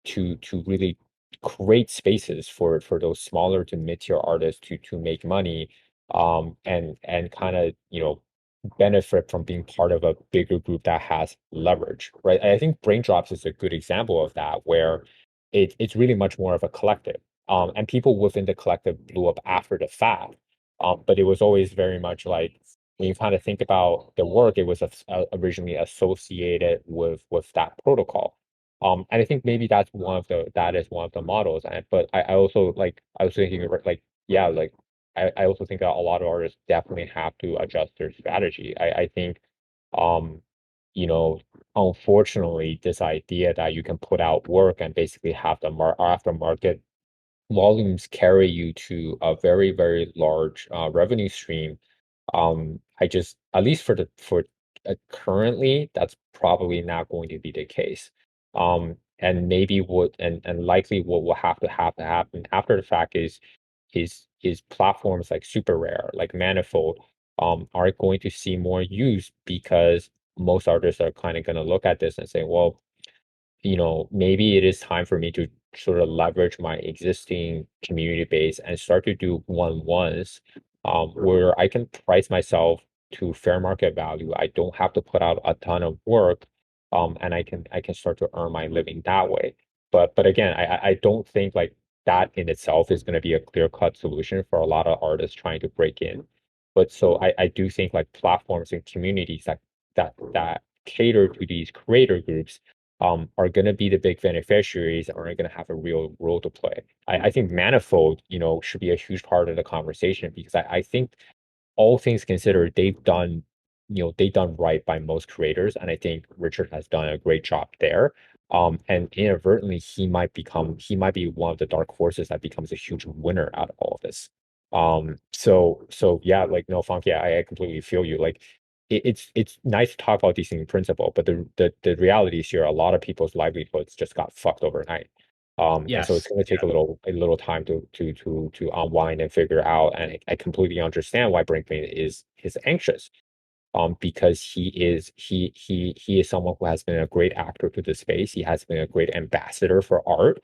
to really create spaces for those smaller to mid-tier artists to make money and kind of benefit from being part of a bigger group that has leverage, right? I think Braindrops is a good example of that, where it's really much more of a collective. And people within the collective blew up after the fact. But it was always very much like when you kind of think about the work, it was originally associated with that protocol. And I think maybe that is one of the models. But I also like I was thinking like yeah, like I also think that a lot of artists definitely have to adjust their strategy. I think, um, you know, unfortunately, this idea that you can put out work and basically have the aftermarket volumes carry you to a very, very large revenue stream. I just, at least for currently, that's probably not going to be the case. And maybe and likely what will have to happen after the fact is platforms like Super Rare, like Manifold, are going to see more use because most artists are kind of going to look at this and say, well, maybe it is time for me to sort of leverage my existing community base and start to do one-ones, where I can price myself to fair market value. I don't have to put out a ton of work, and I can start to earn my living that way. But again, I don't think like that in itself is going to be a clear-cut solution for a lot of artists trying to break in. But so I do think like platforms and communities that cater to these creator groups are going to be the big beneficiaries and are going to have a real role to play. I think Manifold, should be a huge part of the conversation because I think all things considered, they've done right by most creators, and I think Richard has done a great job there. And inadvertently, he might be one of the dark horses that becomes a huge winner out of all of this. So yeah, like no funk, yeah, I completely feel you. Like it's nice to talk about these things in principle, but the reality is here, a lot of people's livelihoods just got fucked overnight. And so it's Yes. going to take a little time to unwind and figure out. And I completely understand why Brinkman is anxious. Because he is someone who has been a great actor to the space. He has been a great ambassador for art.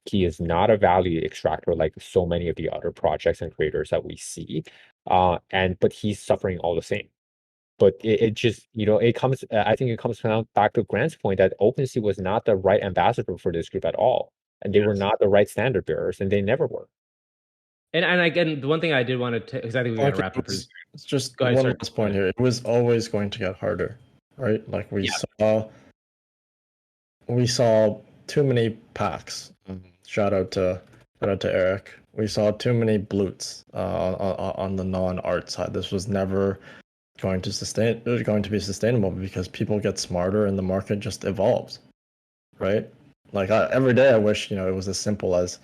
He is not a value extractor like so many of the other projects and creators that we see. But he's suffering all the same. But it just, it comes, I think it comes back to Grant's point that OpenSea was not the right ambassador for this group at all. And they were not the right standard bearers, and they never were. And again, the one thing I did want to, because I think we got to wrap up. It's just Go ahead, one sir. last point here. It was always going to get harder, right? Like we saw too many packs. Shout out to Eric. We saw too many bloots on the non-art side. This was never going to be sustainable because people get smarter and the market just evolves, right? Like every day I wish it was as simple as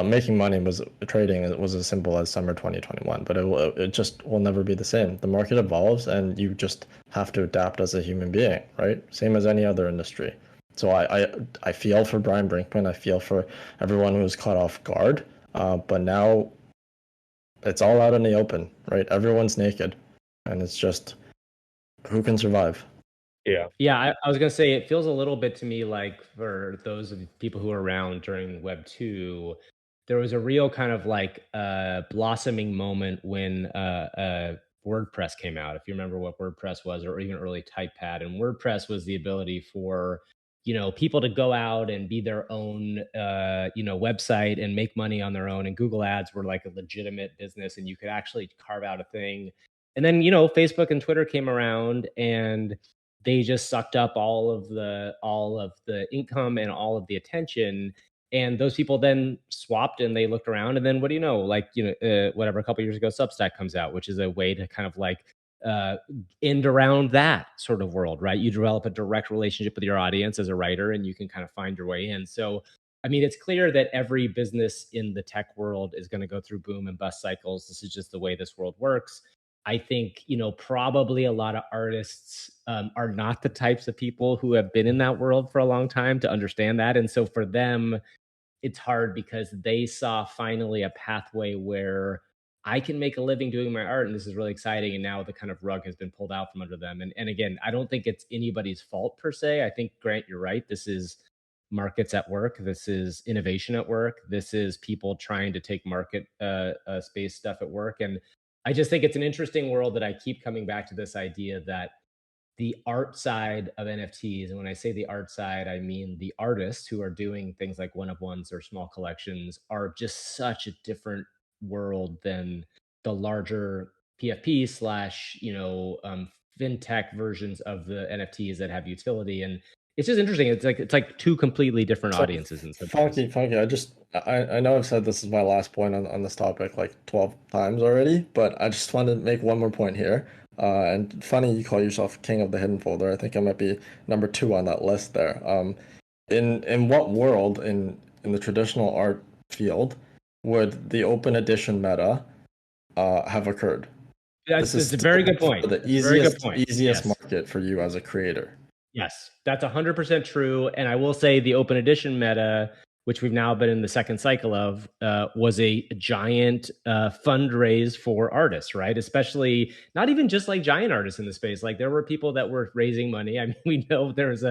making money was trading. It was as simple as summer 2021, but it just will never be the same. The market evolves, and you just have to adapt as a human being, right? Same as any other industry. So I feel for Brian Brinkman. I feel for everyone who was caught off guard. But now it's all out in the open, right? Everyone's naked, and it's just who can survive. Yeah, I was gonna say it feels a little bit to me like for those of the people who were around during Web 2, there was a real kind of like blossoming moment when WordPress came out. If you remember what WordPress was, or even early TypePad, and WordPress was the ability for people to go out and be their own, website and make money on their own. And Google Ads were like a legitimate business, and you could actually carve out a thing. And then, Facebook and Twitter came around, and they just sucked up all of the income and all of the attention. And those people then swapped, and they looked around, and then what do you know? Like, whatever, a couple years ago, Substack comes out, which is a way to kind of like uh, end around that sort of world, right? You develop a direct relationship with your audience as a writer, and you can kind of find your way in. So, I mean, it's clear that every business in the tech world is going to go through boom and bust cycles. This is just the way this world works. I think, probably a lot of artists are not the types of people who have been in that world for a long time to understand that. And so for them, it's hard because they saw finally a pathway where I can make a living doing my art, and this is really exciting. And now the kind of rug has been pulled out from under them. And again, I don't think it's anybody's fault per se. I think, Grant, you're right. This is markets at work. This is innovation at work. This is people trying to take market space stuff at work. And I just think it's an interesting world that I keep coming back to this idea that the art side of NFTs, and when I say the art side, I mean the artists who are doing things like one of ones or small collections, are just such a different world than the larger PFP slash, fintech versions of the NFTs that have utility. And it's just interesting. It's like two completely different So, audiences in some ways. Funky. I know I've said this is my last point on this topic like 12 times already, but I just want to make one more point here. And funny you call yourself king of the hidden folder. I think I might be number two on that list there. In what world in the traditional art field would the open edition meta have occurred? This is It's a very still good point. the It's a very good easiest point. easiest Yes. market for you as a creator. Yes, that's 100% true. And I will say the open edition meta, which we've now been in the second cycle of, was a giant fundraise for artists, right? Especially not even just like giant artists in the space. Like there were people that were raising money. I mean, we know there's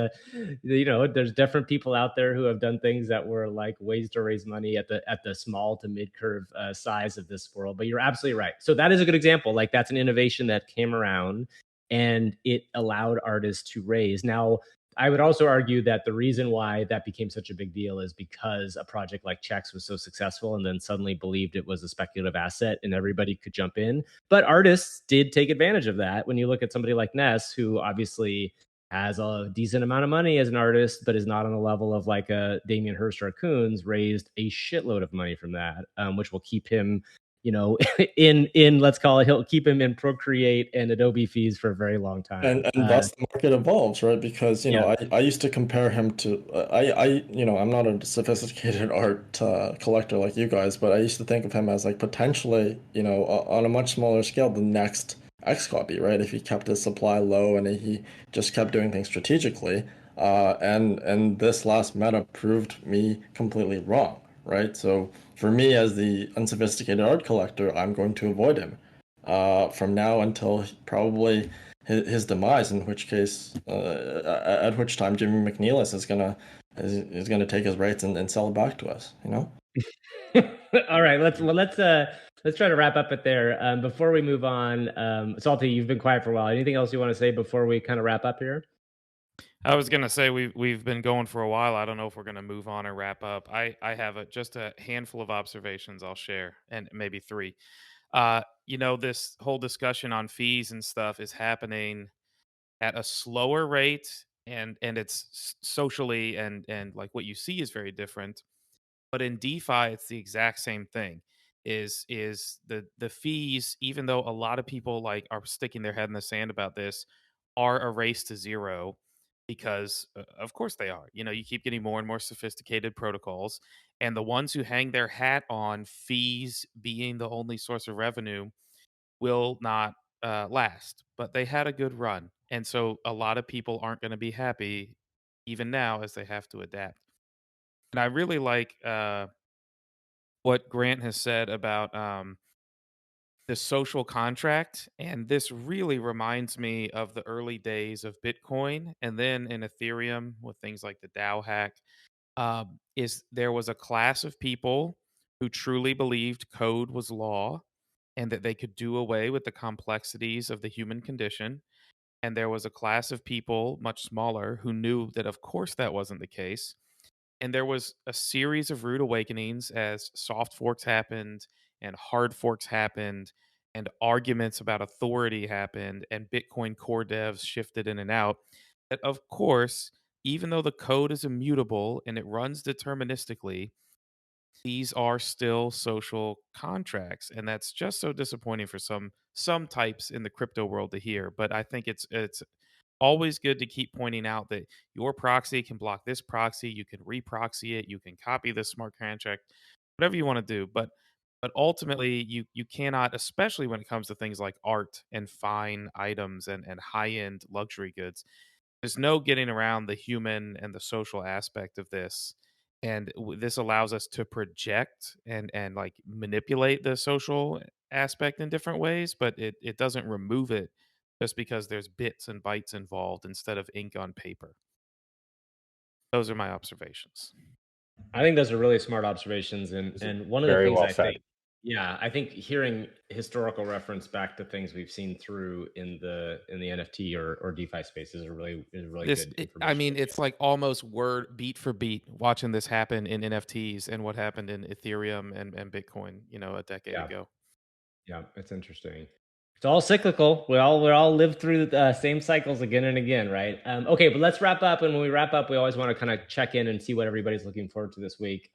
different people out there who have done things that were like ways to raise money at the small to mid curve size of this world. But you're absolutely right. So that is a good example. Like that's an innovation that came around and it allowed artists to raise. Now, I would also argue that the reason why that became such a big deal is because a project like Chex was so successful and then suddenly believed it was a speculative asset and everybody could jump in. But artists did take advantage of that. When you look at somebody like Ness, who obviously has a decent amount of money as an artist, but is not on the level of like a Damien Hirst or a Coons, raised a shitload of money from that, which will keep him in let's call it, he'll keep him in Procreate and Adobe fees for a very long time. And thus the market evolves, right? Because Yeah. I used to compare him to I'm not a sophisticated art collector like you guys, but I used to think of him as like potentially on a much smaller scale the next X copy, right? If he kept his supply low and he just kept doing things strategically, and this last meta proved me completely wrong, right? So for me as the unsophisticated art collector, I'm going to avoid him from now until probably his demise. In which case, at which time Jimmy McNeilus is gonna take his rights and sell it back to us. All right, let's try to wrap up it there. Before we move on, Salty, you've been quiet for a while. Anything else you want to say before we kind of wrap up here? I was gonna say we've been going for a while. I don't know if we're gonna move on or wrap up. I have just a handful of observations I'll share, and maybe three. This whole discussion on fees and stuff is happening at a slower rate, and it's socially and like what you see is very different. But in DeFi, it's the exact same thing. Is the fees, even though a lot of people like are sticking their head in the sand about this, are a race to zero because of course they are. You keep getting more and more sophisticated protocols, and the ones who hang their hat on fees being the only source of revenue will not last. But they had a good run, and so a lot of people aren't going to be happy even now as they have to adapt. And I really like what Grant has said about the social contract. And this really reminds me of the early days of Bitcoin and then in Ethereum with things like the DAO hack. Is there was a class of people who truly believed code was law and that they could do away with the complexities of the human condition. And there was a class of people, much smaller, who knew that, of course, that wasn't the case. And there was a series of rude awakenings as soft forks happened and hard forks happened and arguments about authority happened and Bitcoin core devs shifted in and out. That, of course, even though the code is immutable and it runs deterministically, these are still social contracts, and that's just so disappointing for some types in the crypto world to hear. But I think it's always good to keep pointing out that your proxy can block this proxy, you can reproxy it, you can copy this smart contract, whatever you want to do. But ultimately, you cannot, especially when it comes to things like art and fine items and high end luxury goods. There's no getting around the human and the social aspect of this. And this allows us to project and like manipulate the social aspect in different ways, but it doesn't remove it just because there's bits and bytes involved instead of ink on paper. Those are my observations. I think those are really smart observations, and one of the Very things well I said. think, yeah, I think hearing historical reference back to things we've seen through in the NFT or DeFi space is really good information. I mean, it's like almost word beat for beat watching this happen in NFTs and what happened in Ethereum and Bitcoin, a decade ago. Yeah, it's interesting. It's all cyclical. We all live through the same cycles again and again, right? Okay, but let's wrap up. And when we wrap up, we always want to kind of check in and see what everybody's looking forward to this week.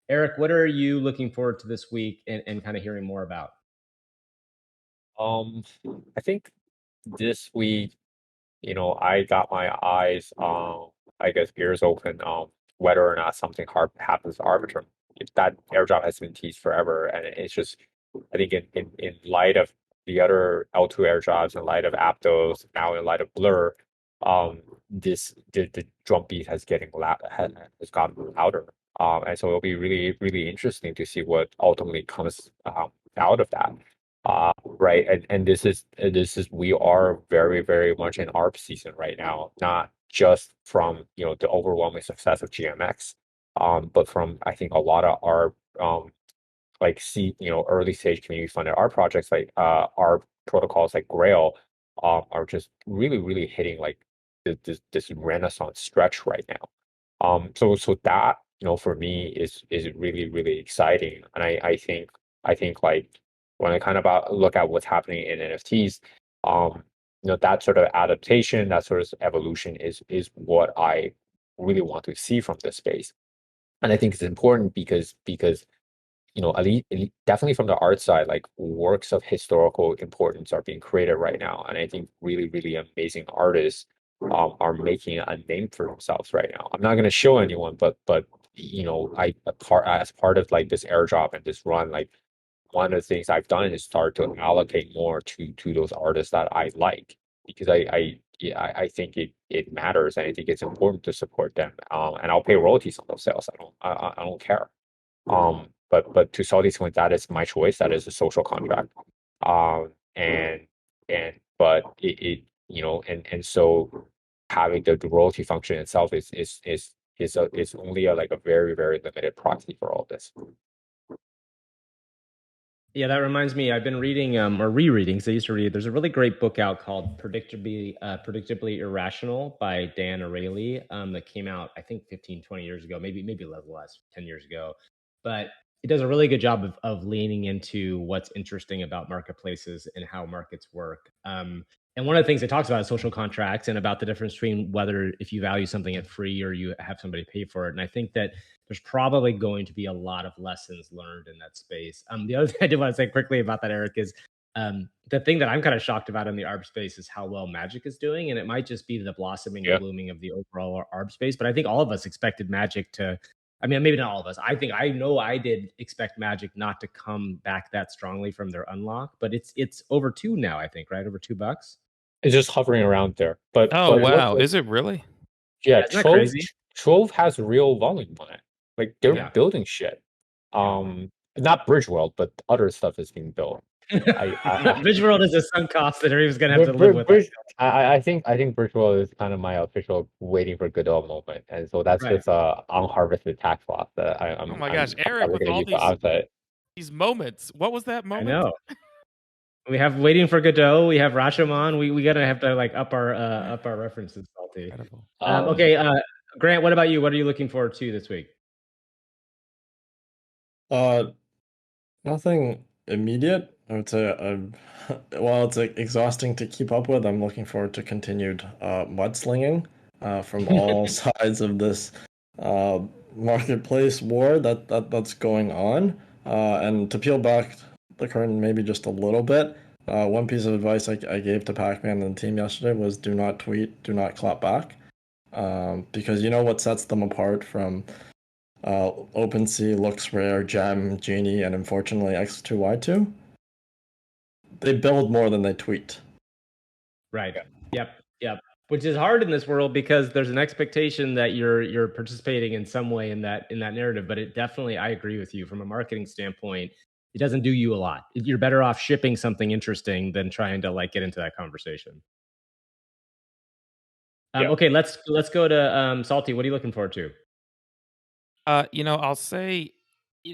Eric, what are you looking forward to this week and kind of hearing more about? I think this week, I got my eyes, I guess ears open, whether or not something hard happens to Arbitrum. If that airdrop has been teased forever, and it's just, I think in light of the other L2 airdrops, in light of Aptos, now in light of Blur, the drumbeat has gotten louder. And so it'll be really, really interesting to see what ultimately comes out of that. Right. And this is we are very, very much in ARP season right now, not just from the overwhelming success of GMX, but from I think a lot of our like early stage community funded art projects like our protocols like Grail are just really, really hitting like this renaissance stretch right now. So that for me is really, really exciting, and I think like when I kind of look at what's happening in NFTs, that sort of adaptation, that sort of evolution is what I really want to see from this space, and I think it's important because definitely from the art side, like works of historical importance are being created right now, and I think really, really amazing artists are making a name for themselves right now. I'm not going to show anyone, but as part of like this airdrop and this run, like one of the things I've done is start to allocate more to those artists that I like, because yeah, I think it matters, and I think it's important to support them. And I'll pay royalties on those sales. I don't care. But to Salty's extent, that is my choice. That is a social contract. And but and so having the royalty function itself is only like a very, very limited proxy for all this. Yeah, that reminds me. I've been reading or rereading. So I used to read. There's a really great book out called "Predictably Irrational" by Dan Ariely that came out I think 15, 20 years ago, maybe a little less, 10 years ago. But it does a really good job of leaning into what's interesting about marketplaces and how markets work. And one of the things it talks about is social contracts and about the difference between whether if you value something at free or you have somebody pay for it. And I think that there's probably going to be a lot of lessons learned in that space. The other thing I did want to say quickly about that, Eric, is the thing that I'm kind of shocked about in the ARB space is how well Magic is doing. And it might just be the blossoming and blooming of the overall ARB space. But I think all of us expected Magic to, I mean, maybe not all of us. I know I did expect Magic not to come back that strongly from their unlock, but it's over $2 now, I think, right? Over $2. It's just hovering around there. But wow, look, is it really? yeah, isn't that crazy? Trove has real volume on it. Like they're building shit. Not Bridge World, but other stuff is being built. Bridge World is a sunk cost that Reeve's gonna have to live with. I think Bridge World is kind of my official waiting for Godot moment, and so that's just unharvested tax loss that oh my gosh, Eric, with all these moments, what was that moment? I know. We have Waiting for Godot. We have Rashomon. We gotta have to like up our references, Salty. Incredible. Okay, Grant, what about you? What are you looking forward to this week? Nothing immediate. I would say, while it's exhausting to keep up with, I'm looking forward to continued mudslinging from all sides of this uh, marketplace war that's going on. And to peel back the curtain maybe just a little bit, one piece of advice I gave to Pac-Man and the team yesterday was do not tweet, do not clap back, because you know what sets them apart from OpenSea, LooksRare, Gem, Genie, and unfortunately X2Y2. They build more than they tweet. Right. Yep. Which is hard in this world because there's an expectation that you're participating in some way in that narrative. But it definitely, I agree with you from a marketing standpoint. It doesn't do you a lot. You're better off shipping something interesting than trying to like get into that conversation. Okay, let's go to Salty. What are you looking forward to? I'll say,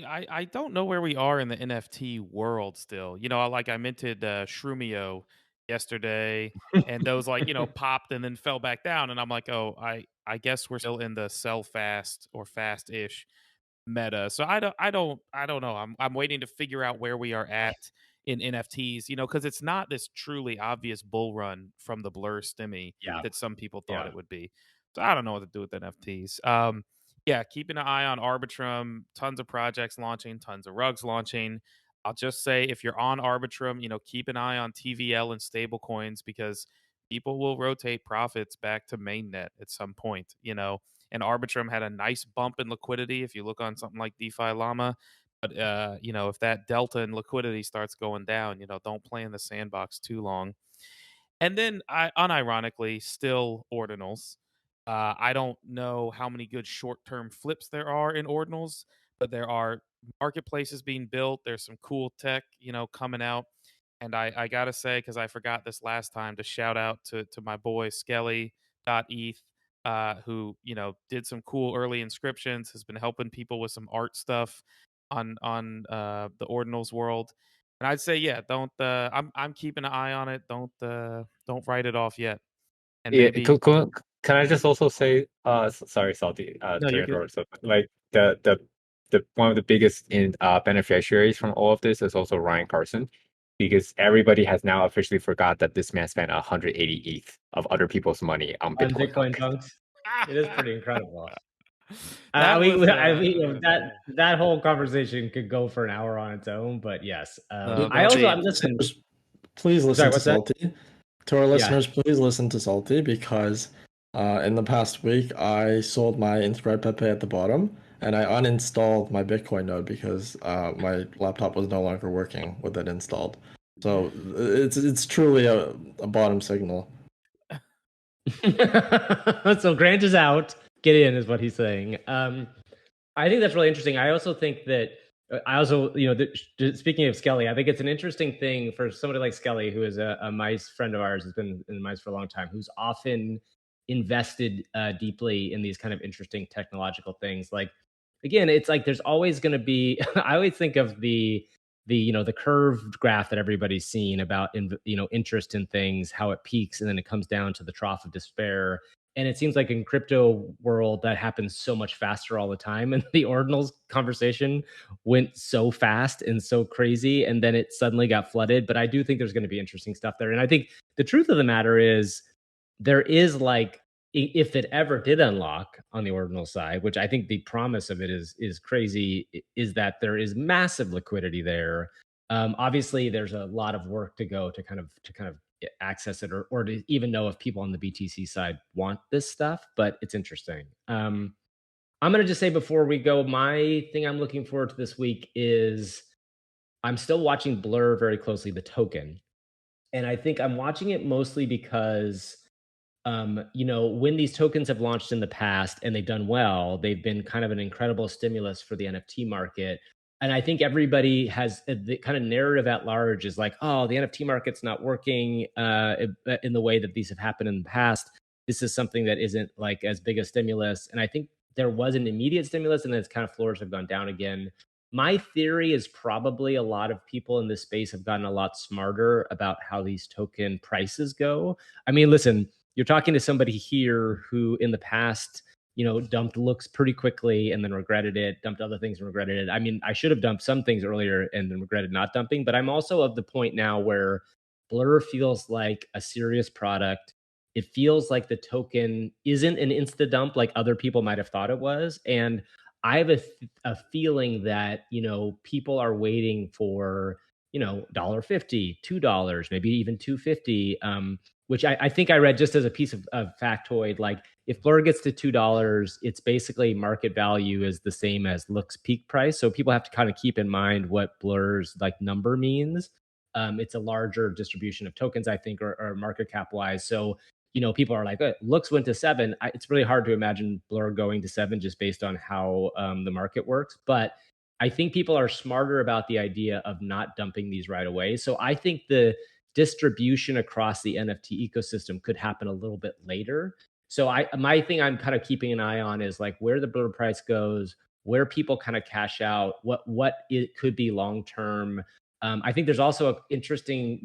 I don't know where we are in the NFT world still. I minted Shrumio yesterday, and those popped and then fell back down, and I'm like, oh, I guess we're still in the sell fast or fast-ish meta. So I don't know. I'm waiting to figure out where we are at in NFTs, because it's not this truly obvious bull run from the Blur stimmy Yeah. that some people thought Yeah. it would be. So I don't know what to do with NFTs. Yeah, keeping an eye on Arbitrum, tons of projects launching, tons of rugs launching. I'll just say if you're on Arbitrum, keep an eye on TVL and stablecoins because people will rotate profits back to mainnet at some point, and Arbitrum had a nice bump in liquidity if you look on something like DeFi Llama. But if that delta in liquidity starts going down, don't play in the sandbox too long. And then unironically, still ordinals. I don't know how many good short-term flips there are in ordinals, but there are marketplaces being built. There's some cool tech, coming out. And I gotta say, because I forgot this last time, to shout out to my boy Skelly.eth, who did some cool early inscriptions, has been helping people with some art stuff on the ordinals world. And I'd say, yeah, don't. I'm keeping an eye on it. Don't write it off yet. And Yeah, maybe can I just also say, sorry, Salty, no, to you're good. interrupt. So, like the one of the biggest beneficiaries from all of this is also Ryan Carson, because everybody has now officially forgot that this man spent 180 ETH of other people's money on On Bitcoin. Bitcoin dunks. It is pretty incredible. That was, that whole conversation could go for an hour on its own, but yes. I don't also, be. I'm listening. Please listen Sorry, to what's that? Salty. To our Yeah. listeners, please listen to Salty because in the past week I sold my Inscribe Pepe at the bottom and I uninstalled my Bitcoin node because my laptop was no longer working with it installed. So it's truly a bottom signal. So Grant is out. Get in is what he's saying. I think that's really interesting. I also think that speaking of Skelly, I think it's an interesting thing for somebody like Skelly, who is a mice friend of ours, has been in mice for a long time, who's often invested deeply in these kind of interesting technological things. Like, again, it's like there's always going to be. I always think of the curved graph that everybody's seen about interest in things, how it peaks and then it comes down to the trough of despair. And it seems like in crypto world that happens so much faster all the time. And the ordinals conversation went so fast and so crazy, and then it suddenly got flooded. But I do think there's going to be interesting stuff there. And I think the truth of the matter is there is like, if it ever did unlock on the ordinal side, which I think the promise of it is crazy, is that there is massive liquidity there. Obviously, there's a lot of work to go to kind of access it or to even know if people on the BTC side want this stuff, but it's interesting. I'm going to just say before we go, my thing I'm looking forward to this week is I'm still watching Blur very closely, the token. And I think I'm watching it mostly because, when these tokens have launched in the past and they've done well, they've been kind of an incredible stimulus for the NFT market. And I think everybody has the kind of narrative at large is like, oh, the NFT market's not working in the way that these have happened in the past. This is something that isn't like as big a stimulus. And I think there was an immediate stimulus and then its kind of floors have gone down again. My theory is probably a lot of people in this space have gotten a lot smarter about how these token prices go. I mean, listen, you're talking to somebody here who in the past, dumped looks pretty quickly and then regretted it, dumped other things and regretted it. I mean, I should have dumped some things earlier and then regretted not dumping, but I'm also of the point now where Blur feels like a serious product. It feels like the token isn't an insta dump like other people might have thought it was. And I have a feeling that, people are waiting for, $1.50, $2, maybe even 250, which I think I read just as a piece of factoid, like if Blur gets to $2, it's basically market value is the same as Look's peak price. So people have to kind of keep in mind what Blur's like number means. It's a larger distribution of tokens, I think, or market cap wise. So, people are like, Looks went to 7. It's really hard to imagine Blur going to 7 just based on how the market works. But I think people are smarter about the idea of not dumping these right away. So I think the distribution across the NFT ecosystem could happen a little bit later. So my thing I'm kind of keeping an eye on is like where the Blur price goes, where people kind of cash out, what it could be long term. I think there's also an interesting,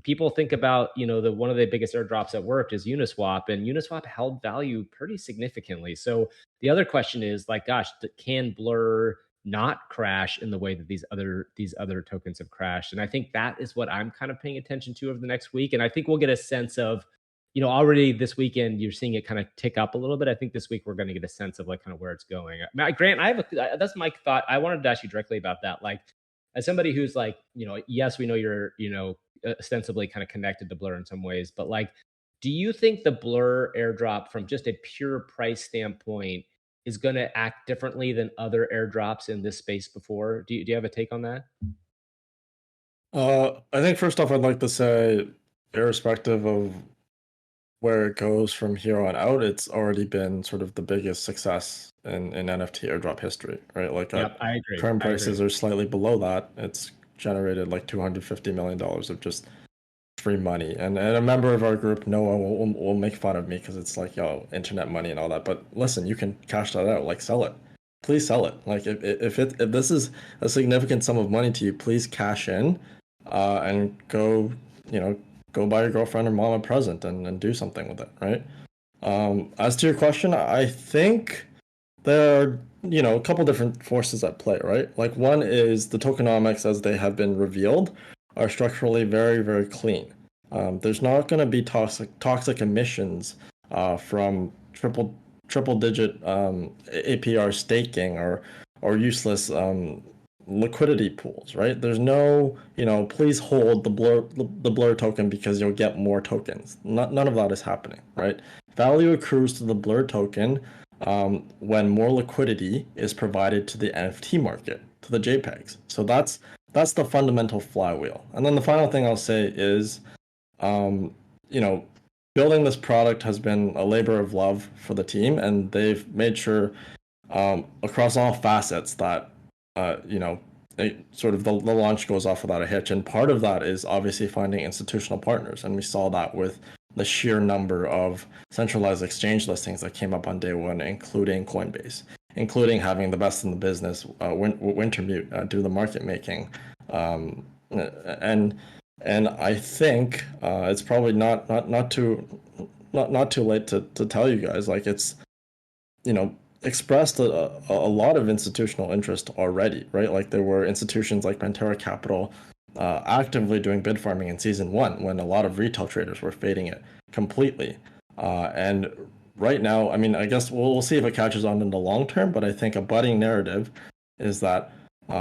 people think about, the one of the biggest airdrops that worked is Uniswap, and Uniswap held value pretty significantly. So the other question is like, gosh, can Blur not crash in the way that these other tokens have crashed? And I think that is what I'm kind of paying attention to over the next week. And I think we'll get a sense of, already this weekend you're seeing it kind of tick up a little bit. I think this week we're going to get a sense of like kind of where it's going. Grant, that's my thought. I wanted to ask you directly about that. Like, as somebody who's like, yes, we know you're, ostensibly kind of connected to Blur in some ways, but like, do you think the Blur airdrop from just a pure price standpoint is going to act differently than other airdrops in this space before? Do you have a take on that? I think first off, I'd like to say, irrespective of where it goes from here on out, it's already been sort of the biggest success in NFT airdrop history, right? Like Yep, I agree. current prices are slightly below that. It's generated like $250 million of just free money. And a member of our group, Noah, will make fun of me because it's like, yo, internet money and all that. But listen, you can cash that out, like sell it. Please sell it. Like if this is a significant sum of money to you, please cash in and go, go buy your girlfriend or mom a present and do something with it, right? As to your question, I think there are, a couple different forces at play, right? Like one is the tokenomics as they have been revealed are structurally very, very clean. There's not going to be toxic emissions from triple digit APR staking or useless liquidity pools, right? There's no, please hold the blur token because you'll get more tokens. None of that is happening, right? Value accrues to the blur token when more liquidity is provided to the NFT market, to the JPEGs. So that's the fundamental flywheel. And then the final thing I'll say is, building this product has been a labor of love for the team, and they've made sure across all facets that sort of the launch goes off without a hitch. And part of that is obviously finding institutional partners, and we saw that with the sheer number of centralized exchange listings that came up on day one, including Coinbase, including having the best in the business, Wintermute, do the market making, and I think it's probably not too late to tell you guys, like, it's expressed a lot of institutional interest already, right? Like there were institutions like Pantera Capital actively doing bid farming in season 1 when a lot of retail traders were fading it completely. And right now, I mean, I guess we'll see if it catches on in the long term, but I think a budding narrative is that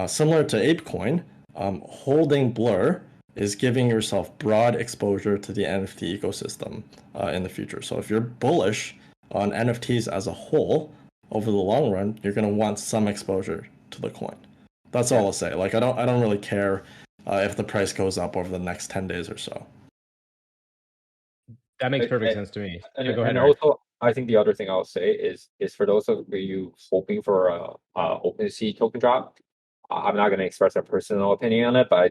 similar to ApeCoin, holding Blur is giving yourself broad exposure to the NFT ecosystem in the future. So if you're bullish on NFTs as a whole, over the long run, you're going to want some exposure to the coin. That's all I'll say. Like, I don't really care if the price goes up over the next 10 days or so. That makes perfect sense to me. And, go ahead, and also, I think the other thing I'll say is for those of you hoping for a OpenSea token drop, I'm not going to express a personal opinion on it, but I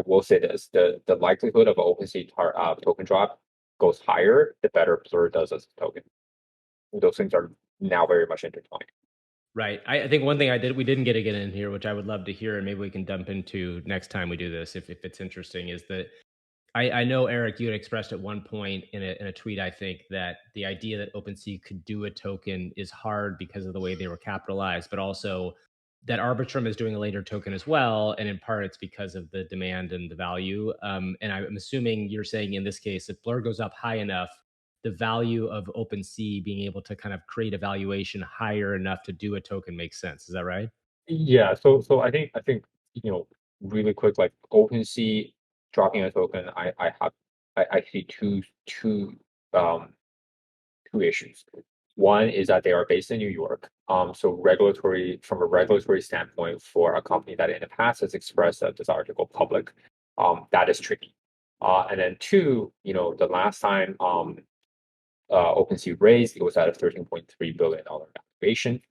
will say this: the likelihood of an OpenSea token drop goes higher the better Blur does as a token. Those things are now very much intertwined. Right. I think one thing we didn't get to get in here, which I would love to hear, and maybe we can dump into next time we do this, if it's interesting, is that I know, Eric, you had expressed at one point in a tweet, I think, that the idea that OpenSea could do a token is hard because of the way they were capitalized, but also that Arbitrum is doing a later token as well. And in part, it's because of the demand and the value. And I'm assuming you're saying in this case, if Blur goes up high enough, the value of OpenSea being able to kind of create a valuation higher enough to do a token makes sense. Is that right? Yeah. So I think really quick, like OpenSea dropping a token, I see um two issues. One is that they are based in New York. So from a regulatory standpoint, for a company that in the past has expressed a desire to go public, that is tricky. And then two, the last time OpenSea raised, it was at a $13.3 billion valuation.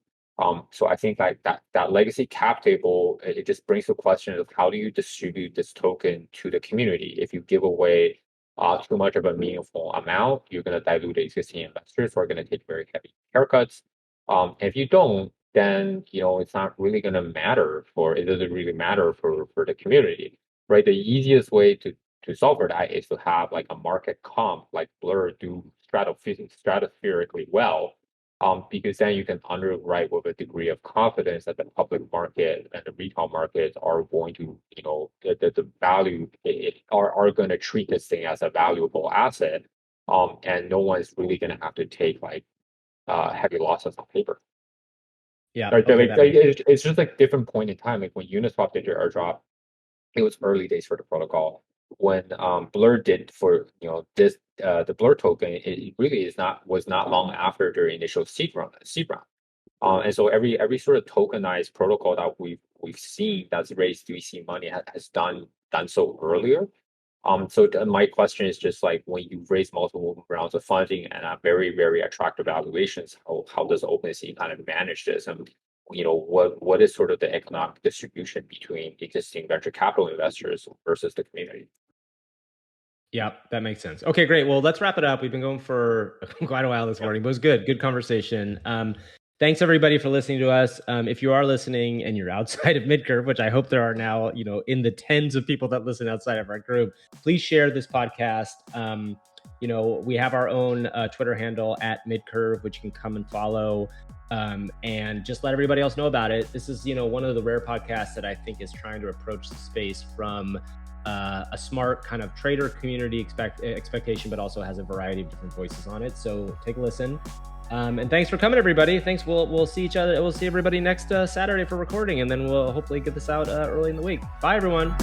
So I think like that legacy cap table, it just brings the question of how do you distribute this token to the community? If you give away too much of a meaningful amount, you're going to dilute existing investors who are going to take very heavy haircuts. If you don't, then it's not really going to matter it doesn't really matter for the community, right? The easiest way to solve for that is to have like a market comp like Blur do stratospherically well, because then you can underwrite with a degree of confidence that the public market and the retail markets are going to, the value are going to treat this thing as a valuable asset, and no one is really going to have to take like heavy losses on paper. Yeah. Right? Okay, It's just like different point in time. Like when Uniswap did their airdrop, it was early days for the protocol. When Blur did for this the Blur token, it really was not long after their initial seed round. And so every sort of tokenized protocol that we've seen that's raised VC money has done so earlier. So my question is just like when you raise multiple rounds of funding and very, very attractive valuations, how does OpenSea kind of manage this? And what is sort of the economic distribution between existing venture capital investors versus the community? Yeah, that makes sense. Okay, great. Well, let's wrap it up. We've been going for quite a while this morning, but it was good conversation. Thanks everybody for listening to us. If you are listening and you're outside of Midcurve, which I hope there are now, in the tens of people that listen outside of our group, please share this podcast. We have our own Twitter handle at Midcurve, which you can come and follow, and just let everybody else know about it. This is, one of the rare podcasts that I think is trying to approach the space from a smart kind of trader community expectation, but also has a variety of different voices on it. So take a listen. And thanks for coming, everybody. Thanks. We'll see each other. We'll see everybody next Saturday for recording, and then we'll hopefully get this out early in the week. Bye, everyone.